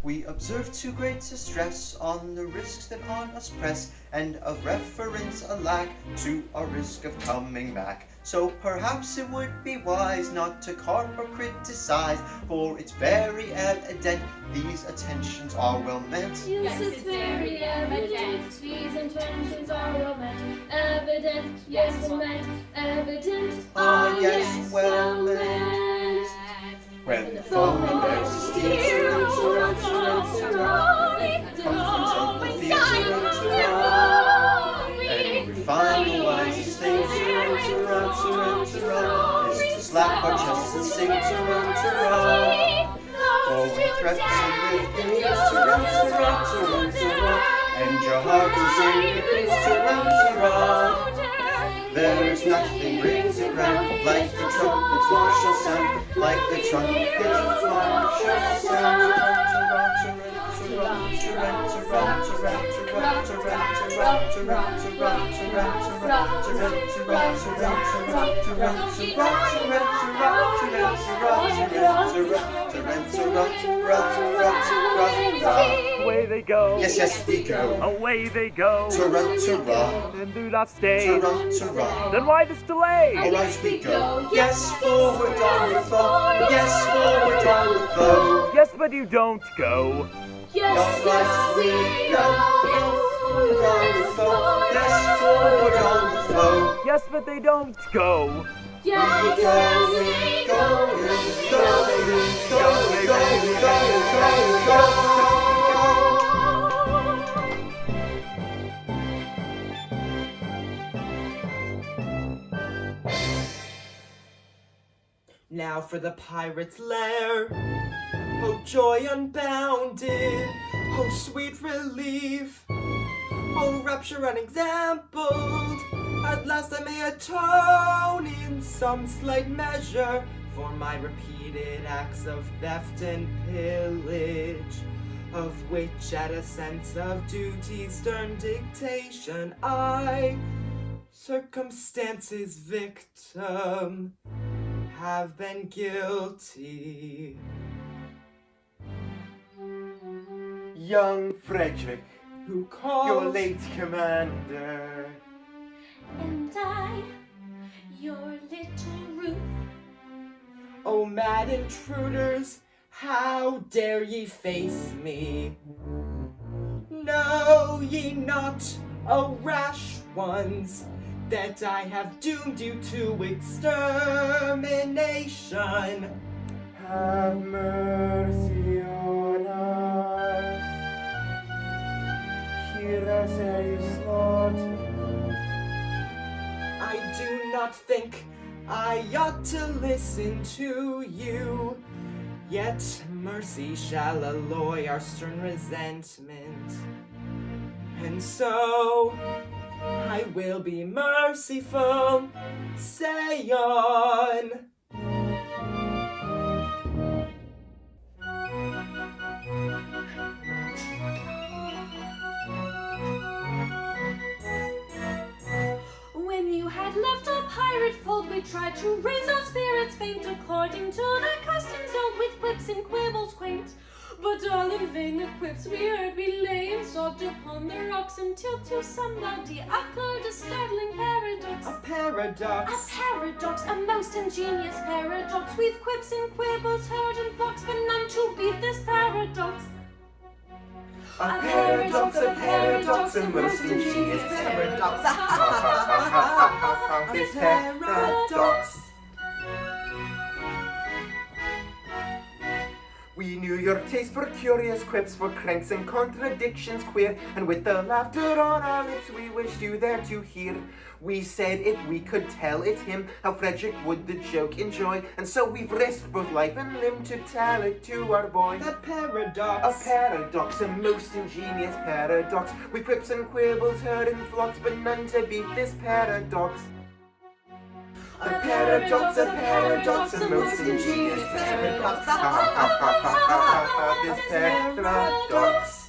Speaker 13: we observe too great a stress on the risks that on us press, and of reference a lack to a risk of coming back. So perhaps it would be wise not to carp or criticize, for it's very evident these attentions are well meant.
Speaker 5: Yes, it's very evident, these intentions are well meant. Evident, yes, well meant. Evident,
Speaker 13: Ah, yes, well meant. When the foeman bears a steed, tarantara, tarantara, comfortable feet, tarantara, and we find the wisest thing, tarantara, tarantara, is to slap our chests and sing tarantara. For we threaten with enemies, tarantara, tarantara, and your heart is in the place, tarantara. There is nothing rings it round like the trumpet's martial sound, like the trumpet's martial sound.
Speaker 12: Away they go.
Speaker 13: Yes, yes, we go.
Speaker 12: Away they go.
Speaker 13: Tarantara.
Speaker 12: And do not stay.
Speaker 13: Tarantara.
Speaker 12: Then why this delay?
Speaker 13: Alright, we go. Yes, forward on the foe. Yes, forward on the foe.
Speaker 12: Yes, but you don't go.
Speaker 5: yes, yes, we go.
Speaker 13: Forward on the foe. Yes, forward on the foe.
Speaker 12: Yes, but they don't go.
Speaker 5: Yes,
Speaker 13: We go, we go, we go.
Speaker 4: Now for the pirate's lair. Oh, joy unbounded. Oh, sweet relief. Oh, rapture unexampled. At last I may atone in some slight measure for my repeated acts of theft and pillage, of which at a sense of duty's stern dictation I, circumstance's victim, have been guilty.
Speaker 6: Young Frederic,
Speaker 4: who calls
Speaker 6: your late commander,
Speaker 5: And I, your little Ruth.
Speaker 4: O mad intruders, how dare ye face me? Know ye not, O rash ones, that I have doomed you to extermination?
Speaker 6: have mercy on us. Hear us ere you slaughter.
Speaker 4: I do not think I ought to listen to you, yet mercy shall alloy our stern resentment. And so I will be merciful, say on.
Speaker 5: When you had left our pirate fold, we tried to raise our spirits faint according to the customs old, with quips and quibbles quaint. But all in vain the quips we heard, we lay and sobbed upon the rocks, until to somebody occurred a startling paradox.
Speaker 4: A paradox.
Speaker 5: A paradox, a most ingenious paradox, with quips and quibbles heard in flocks, but none to beat this paradox.
Speaker 4: A paradox, a paradox, a most ingenious paradox. This paradox.
Speaker 6: We knew your taste for curious quips, for cranks and contradictions queer, and with the laughter on our lips we wished you there to hear. We said if we could tell it him, how Frederic would the joke enjoy, and so we've risked both life and limb to tell it to our boy.
Speaker 4: A paradox.
Speaker 6: A paradox, a most ingenious paradox, with quips and quibbles heard in flocks, but none to beat this paradox.
Speaker 4: A paradox, a paradox, a most ingenious paradox.
Speaker 6: This paradox.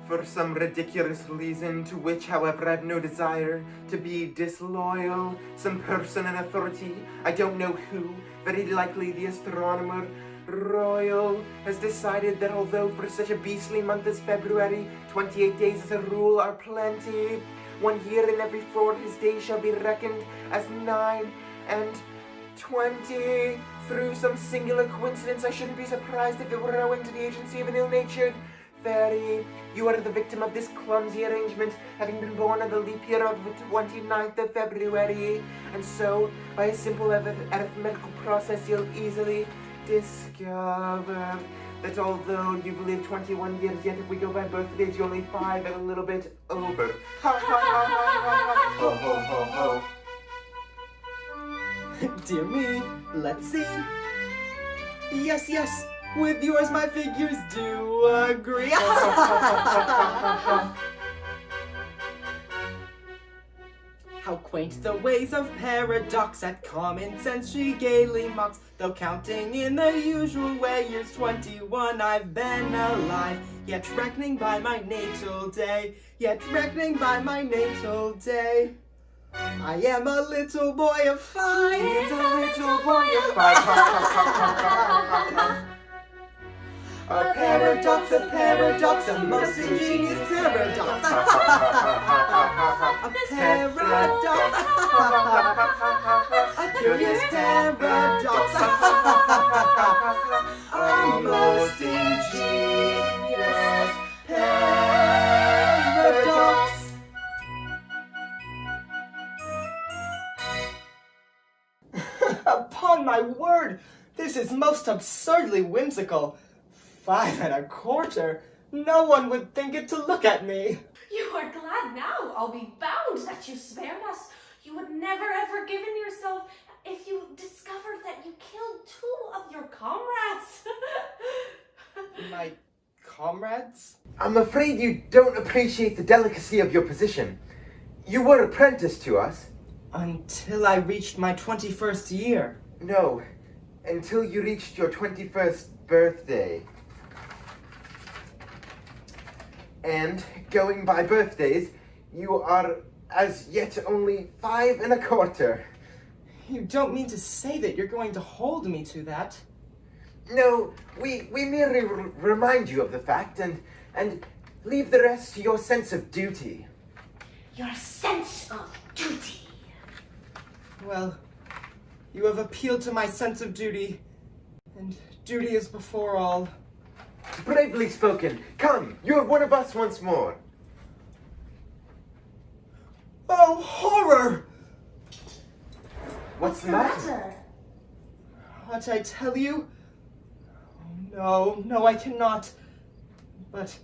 Speaker 6: For some ridiculous reason, to which, however, I've no desire to be disloyal, some person in authority, I don't know who, very likely the astronomer Royal, has decided that although for such a beastly month as February, 28 days as a rule are plenty, 1 year in every 4 his days shall be reckoned as 9 and 20. Through some singular coincidence, I shouldn't be surprised if it were owing to the agency of an ill-natured fairy. You are the victim of this clumsy arrangement, having been born on the leap year of the 29th of February, and so, by a simple arithmetical process, you'll easily discover that although you've lived 21 years, yet if we go by birthdays, you're only 5 and a little bit over. Ha ha ha ha ha ha, ho ho ho ho.
Speaker 4: Dear me, let's see. Yes, yes, with yours my figures do agree. How quaint the ways of paradox, at common sense she gaily mocks. Though counting in the usual way, years 21 I've been alive. Yet reckoning by my natal day, I am a little boy of 5.
Speaker 6: He's a little boy of 5.
Speaker 4: A paradox, a paradox, a most ingenious paradox. A paradox, a curious paradox. A most ingenious paradox. Upon my word, this is most absurdly whimsical. 5 1/4. No one would think it to look at me.
Speaker 5: You are glad now, I'll be bound, that you spared us. You would never have forgiven yourself if you discovered that you killed 2 of your comrades.
Speaker 4: My comrades?
Speaker 6: I'm afraid you don't appreciate the delicacy of your position. You were apprenticed to us?
Speaker 4: Until I reached my 21st year.
Speaker 6: No, until you reached your 21st birthday. And, going by birthdays, you are as yet only 5 1/4.
Speaker 4: You don't mean to say that you're going to hold me to that?
Speaker 6: No, we merely remind you of the fact and leave the rest to your sense of duty.
Speaker 5: Your sense of duty.
Speaker 4: Well, you have appealed to my sense of duty, and duty is before all.
Speaker 6: Bravely spoken. Come, you're one of us once more.
Speaker 4: Oh, horror!
Speaker 6: What's the matter?
Speaker 4: What I tell you? Oh, no, I cannot. But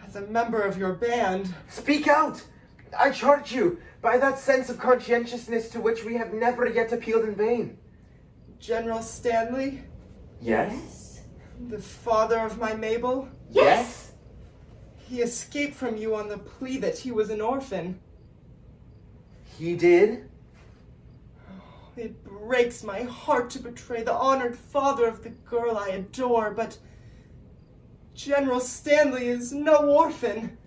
Speaker 4: as a member of your band...
Speaker 6: Speak out! I charge you by that sense of conscientiousness to which we have never yet appealed in vain.
Speaker 4: General Stanley?
Speaker 6: Yes?
Speaker 4: The father of my Mabel?
Speaker 6: Yes?
Speaker 4: He escaped from you on the plea that he was an orphan.
Speaker 6: He did?
Speaker 4: It breaks my heart to betray the honored father of the girl I adore, but General Stanley is no orphan.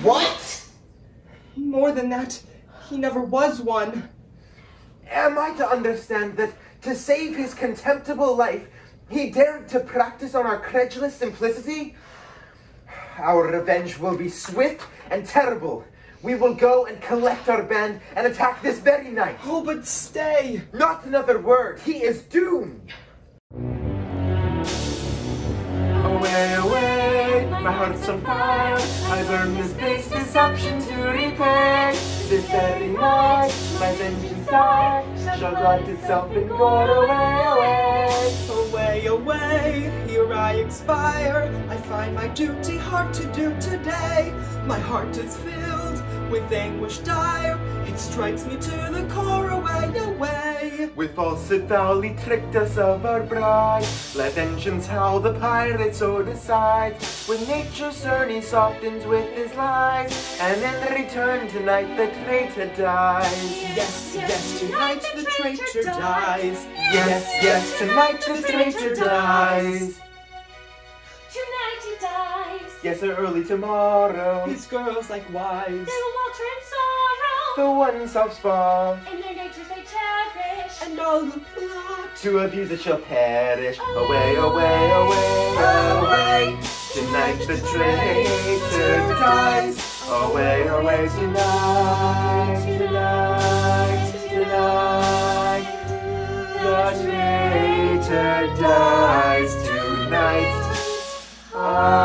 Speaker 6: What?
Speaker 4: More than that, he never was one.
Speaker 6: Am I to understand that to save his contemptible life, he dared to practice on our credulous simplicity? Our revenge will be swift and terrible. We will go and collect our band and attack this very night.
Speaker 4: Oh, but stay!
Speaker 6: Not another word. He is doomed.
Speaker 2: Away, away, my heart's on fire. I burn this base deception to repay. This very night, my vengeance die shall glut itself in gore. Away, away.
Speaker 4: Away, away, here I expire. I find my duty hard to do today. My heart is filled with anguish dire. It strikes me to the core. Away, away.
Speaker 2: With falsehood foully tricked us of our bride. Let engines howl, the pirate so decides. When nature's journey softens with his lies, and in return tonight the traitor dies.
Speaker 4: Yes, yes, tonight the traitor dies.
Speaker 2: Yes, yes, tonight the traitor dies.
Speaker 5: Tonight he dies.
Speaker 2: Yes, or early tomorrow.
Speaker 4: His girls likewise.
Speaker 5: They will walter in sorrow.
Speaker 2: The one self-spawn.
Speaker 5: In their natures they cherish.
Speaker 4: And all who plot
Speaker 2: To abuse it shall perish. Away, away, away, away. Tonight the traitor dies. Away, away, tonight, tonight, tonight. The traitor dies tonight. Away.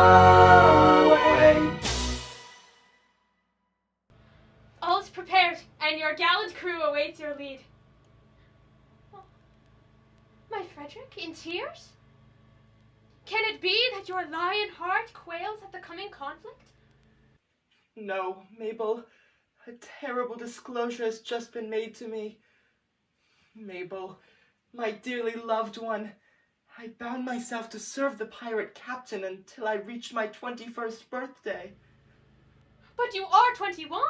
Speaker 8: All is prepared, and your gallant crew awaits your lead. My Frederic, in tears? Can it be that your lion heart quails at the coming conflict?
Speaker 4: No, Mabel, a terrible disclosure has just been made to me. Mabel, my dearly loved one, I bound myself to serve the pirate captain until I reached my 21st birthday.
Speaker 8: But you are 21!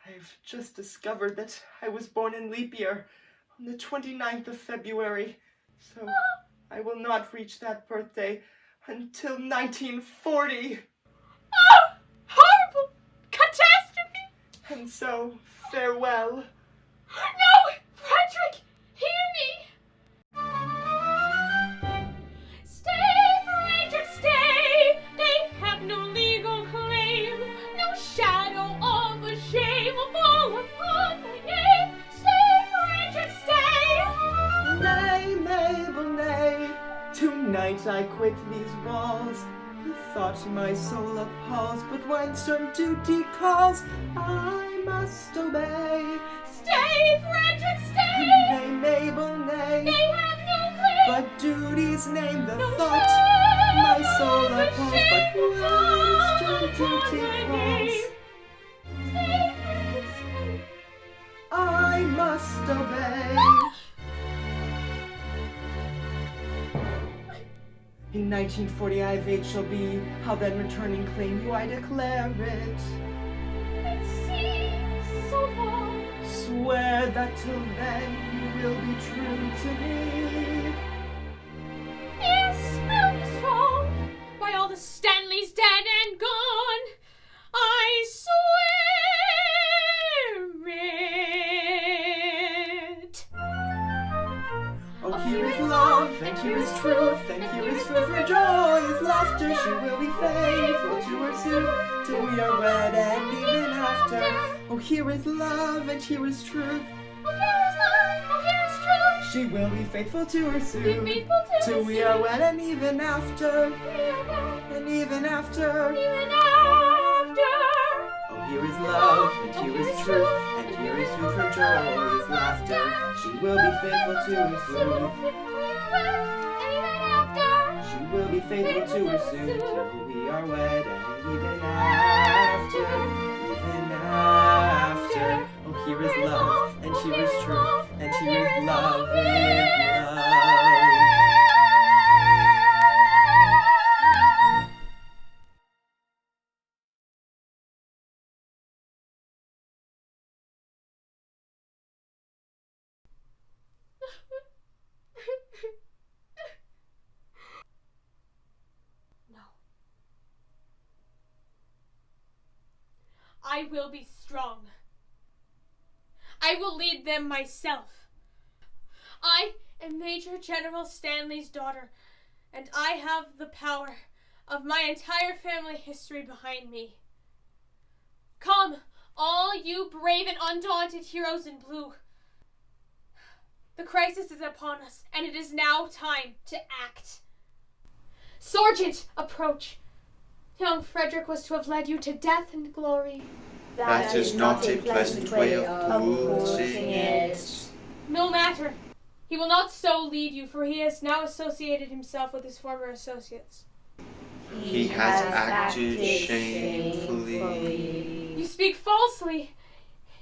Speaker 4: I've just discovered that I was born in leap year on the 29th of February, so I will not reach that birthday until 1940.
Speaker 8: Oh! Horrible! Catastrophe!
Speaker 4: And so, farewell.
Speaker 8: No! Frederic! Hear me! Stay, Frederic, stay! They have no legal claim, no shadow of a shame will fall upon my name. Stay, Frederic, stay!
Speaker 4: Nay, Mabel, nay. Tonight I quit these walls. The thought my soul appalls, but when stern duty calls, I must obey.
Speaker 8: Stay, Frederic, stay!
Speaker 4: Nay, Mabel, nay.
Speaker 8: They have no claim,
Speaker 4: But duty's name the
Speaker 8: no
Speaker 4: thought
Speaker 8: shadow
Speaker 4: my soul
Speaker 8: of a
Speaker 4: appalls,
Speaker 8: shame
Speaker 4: but
Speaker 8: will
Speaker 4: when
Speaker 8: fall
Speaker 4: stern
Speaker 8: upon
Speaker 4: duty
Speaker 8: my
Speaker 4: calls,
Speaker 8: name. Stay, Frederic, stay!
Speaker 4: I must obey. In 1940 I of age shall be, how then returning claim you I declare it.
Speaker 8: It seems
Speaker 4: swear that till then you will be true to me.
Speaker 8: Yes, I'll be strong. By all the Stanleys dead and gone, I swear it.
Speaker 4: Oh, here is love, and here is truth, and here is food for joy, is laughter. She will be faithful to her suit, till we are wed and even after. Oh, here is love, and here is truth.
Speaker 8: Oh, here is love, oh, here is truth.
Speaker 4: She will be faithful to her suit, till we are wed and even after. And even after.
Speaker 8: Even after.
Speaker 4: Oh, here is love, and here is truth, and here is food for joy, is laughter. She will be faithful to her suit. She will be faithful to her suit, till we are wed and even after. Even after. Oh, here is love, and here is truth, and here is love in love.
Speaker 8: No. I will be strong. I will lead them myself. I am Major General Stanley's daughter, and I have the power of my entire family history behind me. Come, all you brave and undaunted heroes in blue. The crisis is upon us, and it is now time to act. Sergeant, approach. Young Frederic was to have led you to death and glory.
Speaker 13: That is not a pleasant way of putting it.
Speaker 8: No matter. He will not so lead you, for he has now associated himself with his former associates.
Speaker 13: He has acted shamefully.
Speaker 8: You speak falsely.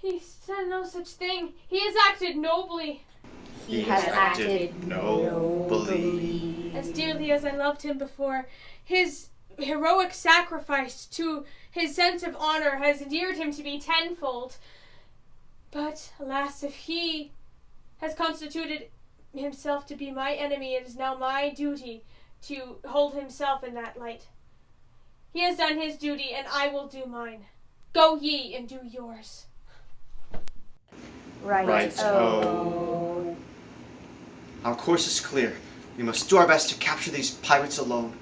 Speaker 8: He said no such thing. He has acted nobly.
Speaker 13: He has acted nobly.
Speaker 8: As dearly as I loved him before, his heroic sacrifice to his sense of honor has endeared him to me tenfold. But, alas, if he has constituted himself to be my enemy, it is now my duty to hold himself in that light. He has done his duty, and I will do mine. Go ye and do yours.
Speaker 13: Right-o. Our course is clear. We must do our best to capture these pirates alone.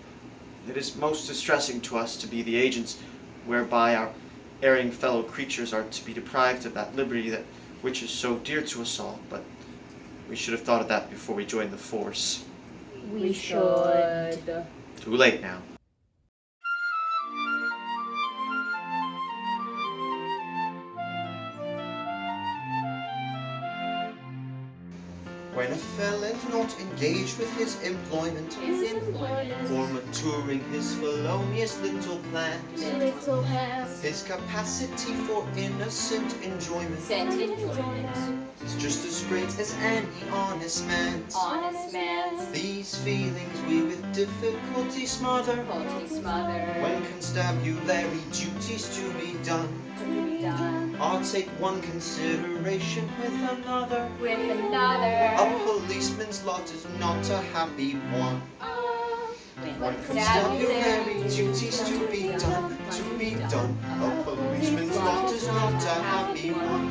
Speaker 13: It is most distressing to us to be the agents whereby our erring fellow creatures are to be deprived of that liberty which is so dear to us all, but we should have thought of that before we joined the force.
Speaker 2: We should.
Speaker 13: Too late now. When a felon's not engaged with his employment, or maturing his felonious little plans, his capacity for innocent enjoyment is just as great as any honest man's. These feelings we with difficulty smother, when constabulary duties to be done. I'll take one consideration with another. A policeman's lot is not a happy one. When constabulary duties to be done, a policeman's lot is not a happy one.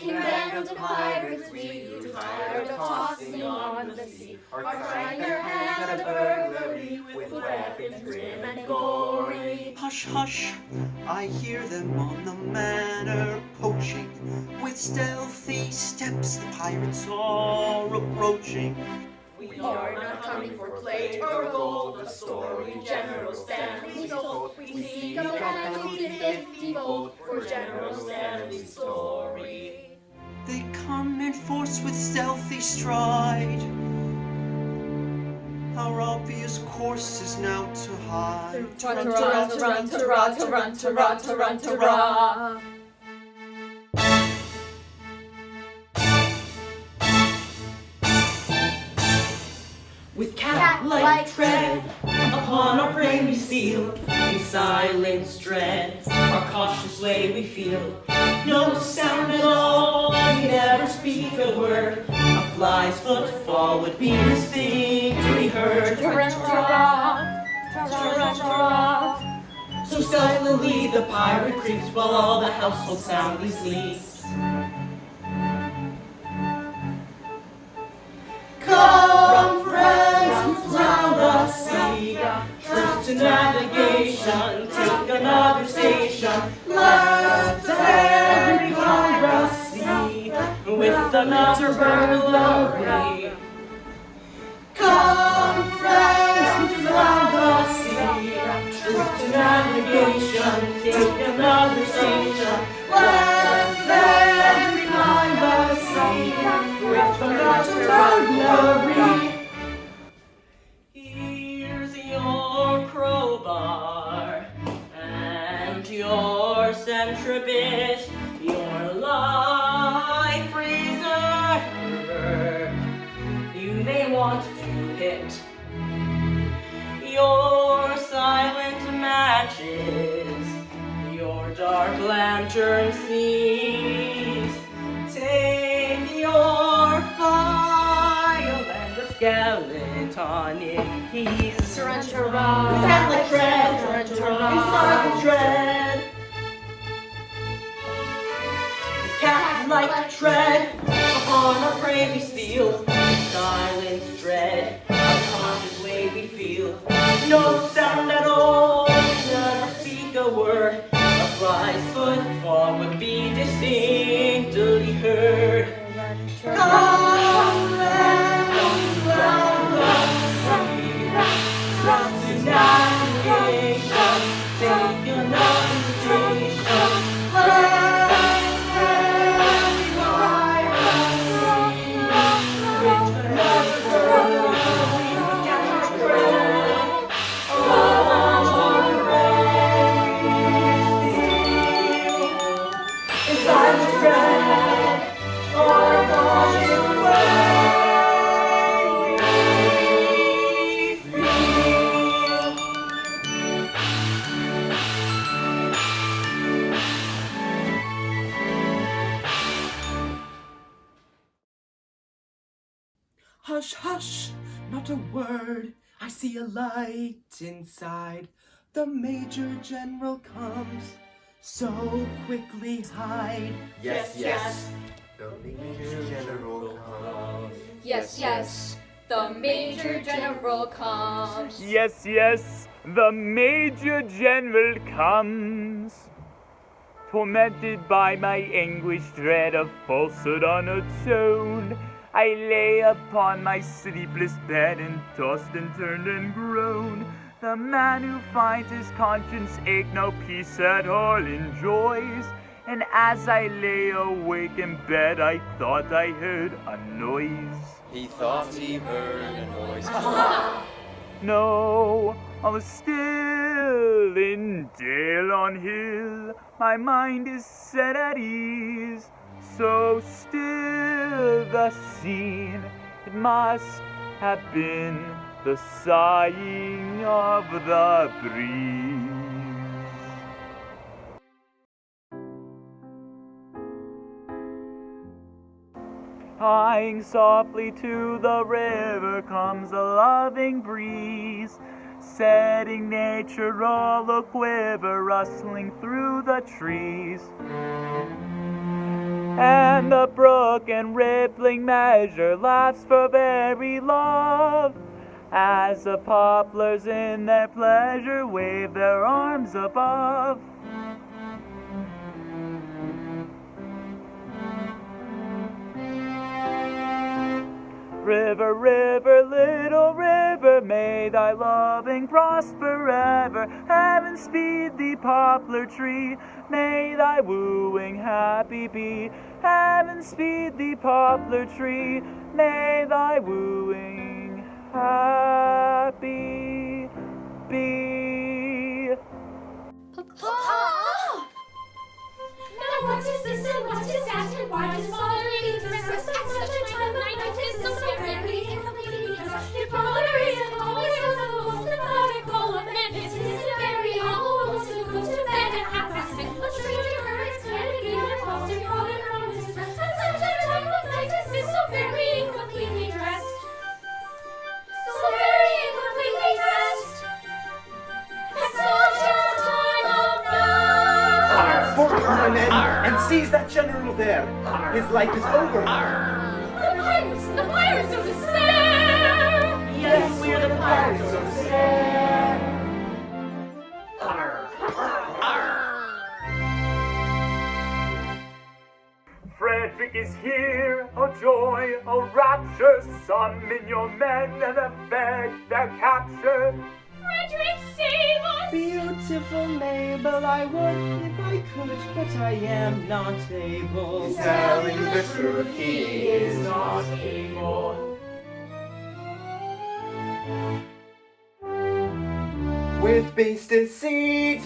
Speaker 2: Band of pirates, we grew tired of tossing on the sea, are trying their hand at a burglary with weapons grim and gory.
Speaker 10: Hush, hush, I hear them on the manor poaching. With stealthy steps the pirates are approaching.
Speaker 2: We are not coming for plate or gold, a story General Stanley told. We seek a penalty 50-fold for General Stanley's story.
Speaker 10: They come in force with stealthy stride. Our obvious course is now to hide.
Speaker 2: To run.
Speaker 3: With cat-like tread, upon our prey we steal, in silence dread, our cautious way we feel. No sound at all, we never speak a word, a fly's footfall would be distinctly heard. So stealthily the pirate creeps, while all the household soundly sleeps. Come, friends, round the sea, trip to navigation, take another station. Let's every piracy with another burglary. Come, friends, round the sea, trip to navigation, take another station. Let's every piracy with another burglary. Here's your crowbar and your centribit, your life preserver. You may want to hit your silent matches, your dark lantern sneeze. Take your file and the skeletonic keys. Cat-like tread, inside tread. Cat-like tread, upon our prey we steal. Silence dread, our cautious way we feel. No sound at all, never speak a word. A fly's footfall would be distinctly heard. Come round the sea, round to navigation, take another station.
Speaker 4: Hush, hush, not a word. I see a light inside. The Major General comes, so quickly hide.
Speaker 13: Yes, yes, the Major General comes.
Speaker 11: Yes, yes, the Major General comes.
Speaker 12: Yes, yes, the Major General comes. Tormented by my anguished dread of falsehood unatoned, I lay upon my sleepless bed and tossed and turned and groaned. The man who finds his conscience ache no peace at all enjoys. And as I lay awake in bed, I thought I heard a noise.
Speaker 13: He thought he heard a noise.
Speaker 12: No, I was still in dale on hill. My mind is set at ease. So still the scene, it must have been the sighing of the breeze. Sighing softly to the river comes a loving breeze, setting nature all a quiver, rustling through the trees. And the brook in rippling measure laughs for very love, as the poplars in their pleasure wave their arms above. River, river, little river, may thy loving prosper ever. Heaven speed thee, poplar tree, may thy wooing happy be. Heaven speed thee, poplar tree, may thy wooing happy be.
Speaker 11: Papa! Now what is this and what is that and why does father eat this at such a time of night? It is so very incomplete because your father
Speaker 6: there. His life is over.
Speaker 8: The pirates of despair!
Speaker 2: Yes, we're the Pirates of Despair.
Speaker 12: Frederic is here, a joy, a rapture. Summon your men and effect their capture.
Speaker 8: Frederic, save us!
Speaker 3: Beautiful Mabel, I would if I could, but I am not able.
Speaker 6: Telling the truth, he is not
Speaker 12: able.
Speaker 6: With base deceit,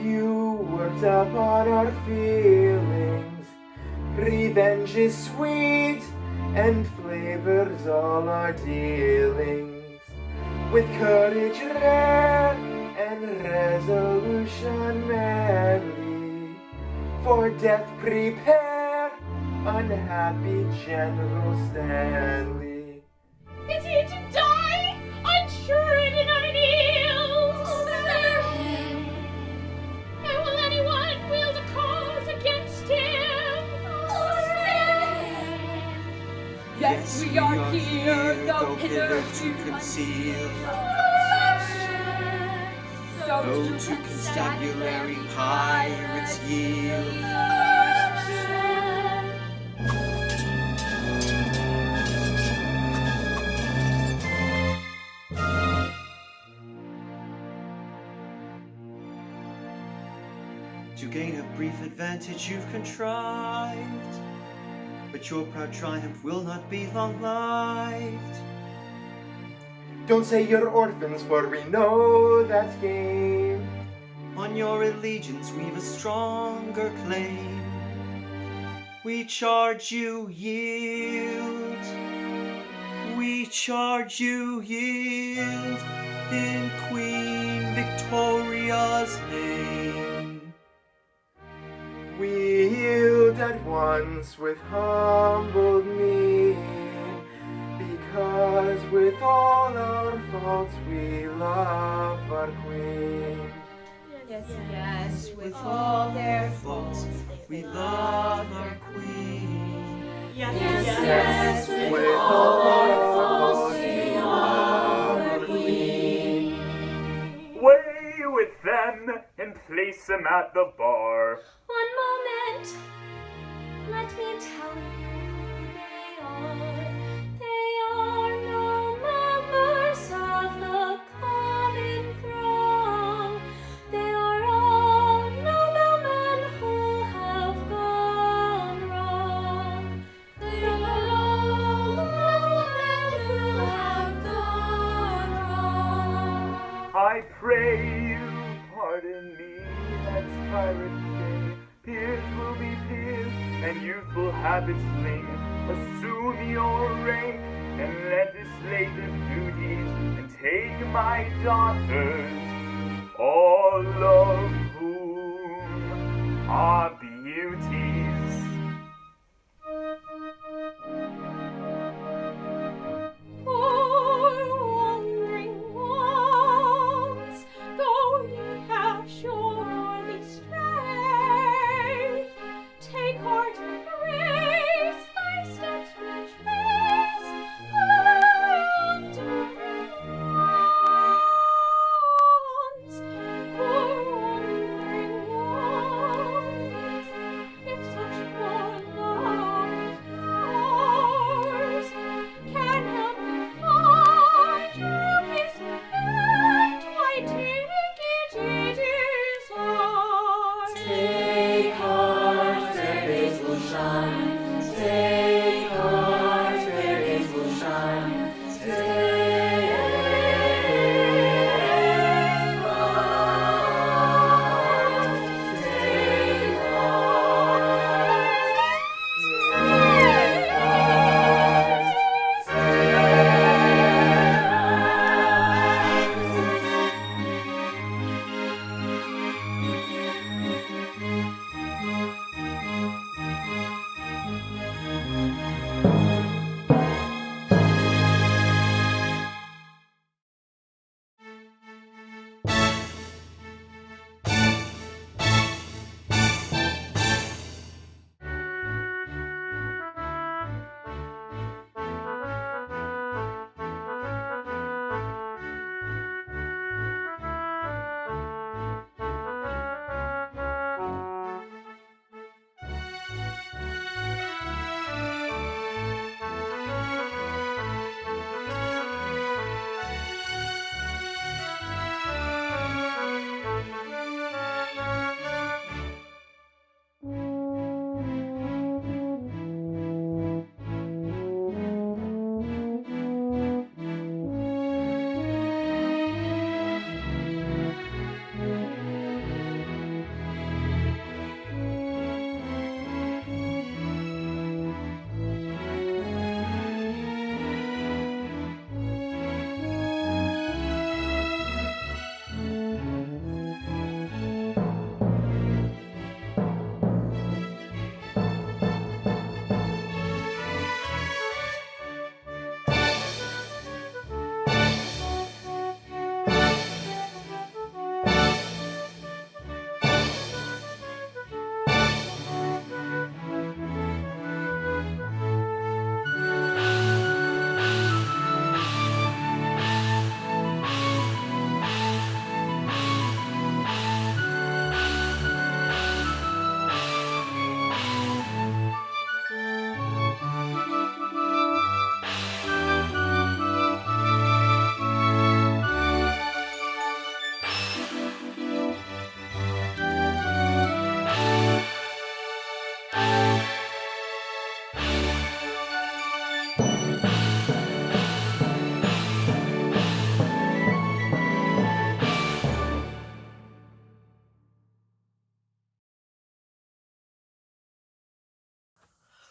Speaker 6: you worked upon our feelings. Revenge is sweet, and flavors all our dealings. With courage rare, and resolution manly. For death prepare, unhappy General Stanley.
Speaker 8: Is he to die? Unsure in our kneels! Spare him! And will anyone wield a cause against him? Spare him!
Speaker 3: Yes, we are here, though hitherto concealed. So to constabulary pirates yield. To gain a brief advantage you've contrived, but your proud triumph will not be long-lived.
Speaker 6: Don't say you're orphans, for we know that game.
Speaker 3: On your allegiance we've a stronger claim. We charge you yield. We charge you yield in Queen Victoria's name.
Speaker 6: We yield at once with humbled mien, because with all our faults we love our queen.
Speaker 3: Yes, with all their faults, we love our queen.
Speaker 2: Yes, with all our faults we love our queen.
Speaker 12: Away with them and place them at the bar.
Speaker 5: One moment, let me tell you who they are. They are no members of the common throng. They are all noblemen who have gone wrong. They are all noblemen who have gone wrong.
Speaker 12: I pray you pardon me, that's pirate day. Peers will be peers, and youthful habits fling. Assume your rank and legislative duties, and take my daughters, all of whom are beauties.
Speaker 8: Poor wandering ones, though ye have surely strayed, take heart and grace, thy steps retrace, wandering ones, poor wandering ones.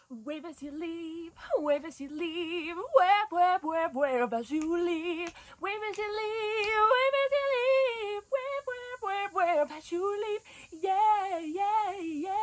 Speaker 11: Wave as you leave, wave as you leave, wave as you leave, wave as you leave, wave as you leave, wave as you leave, yeah, yeah, yeah.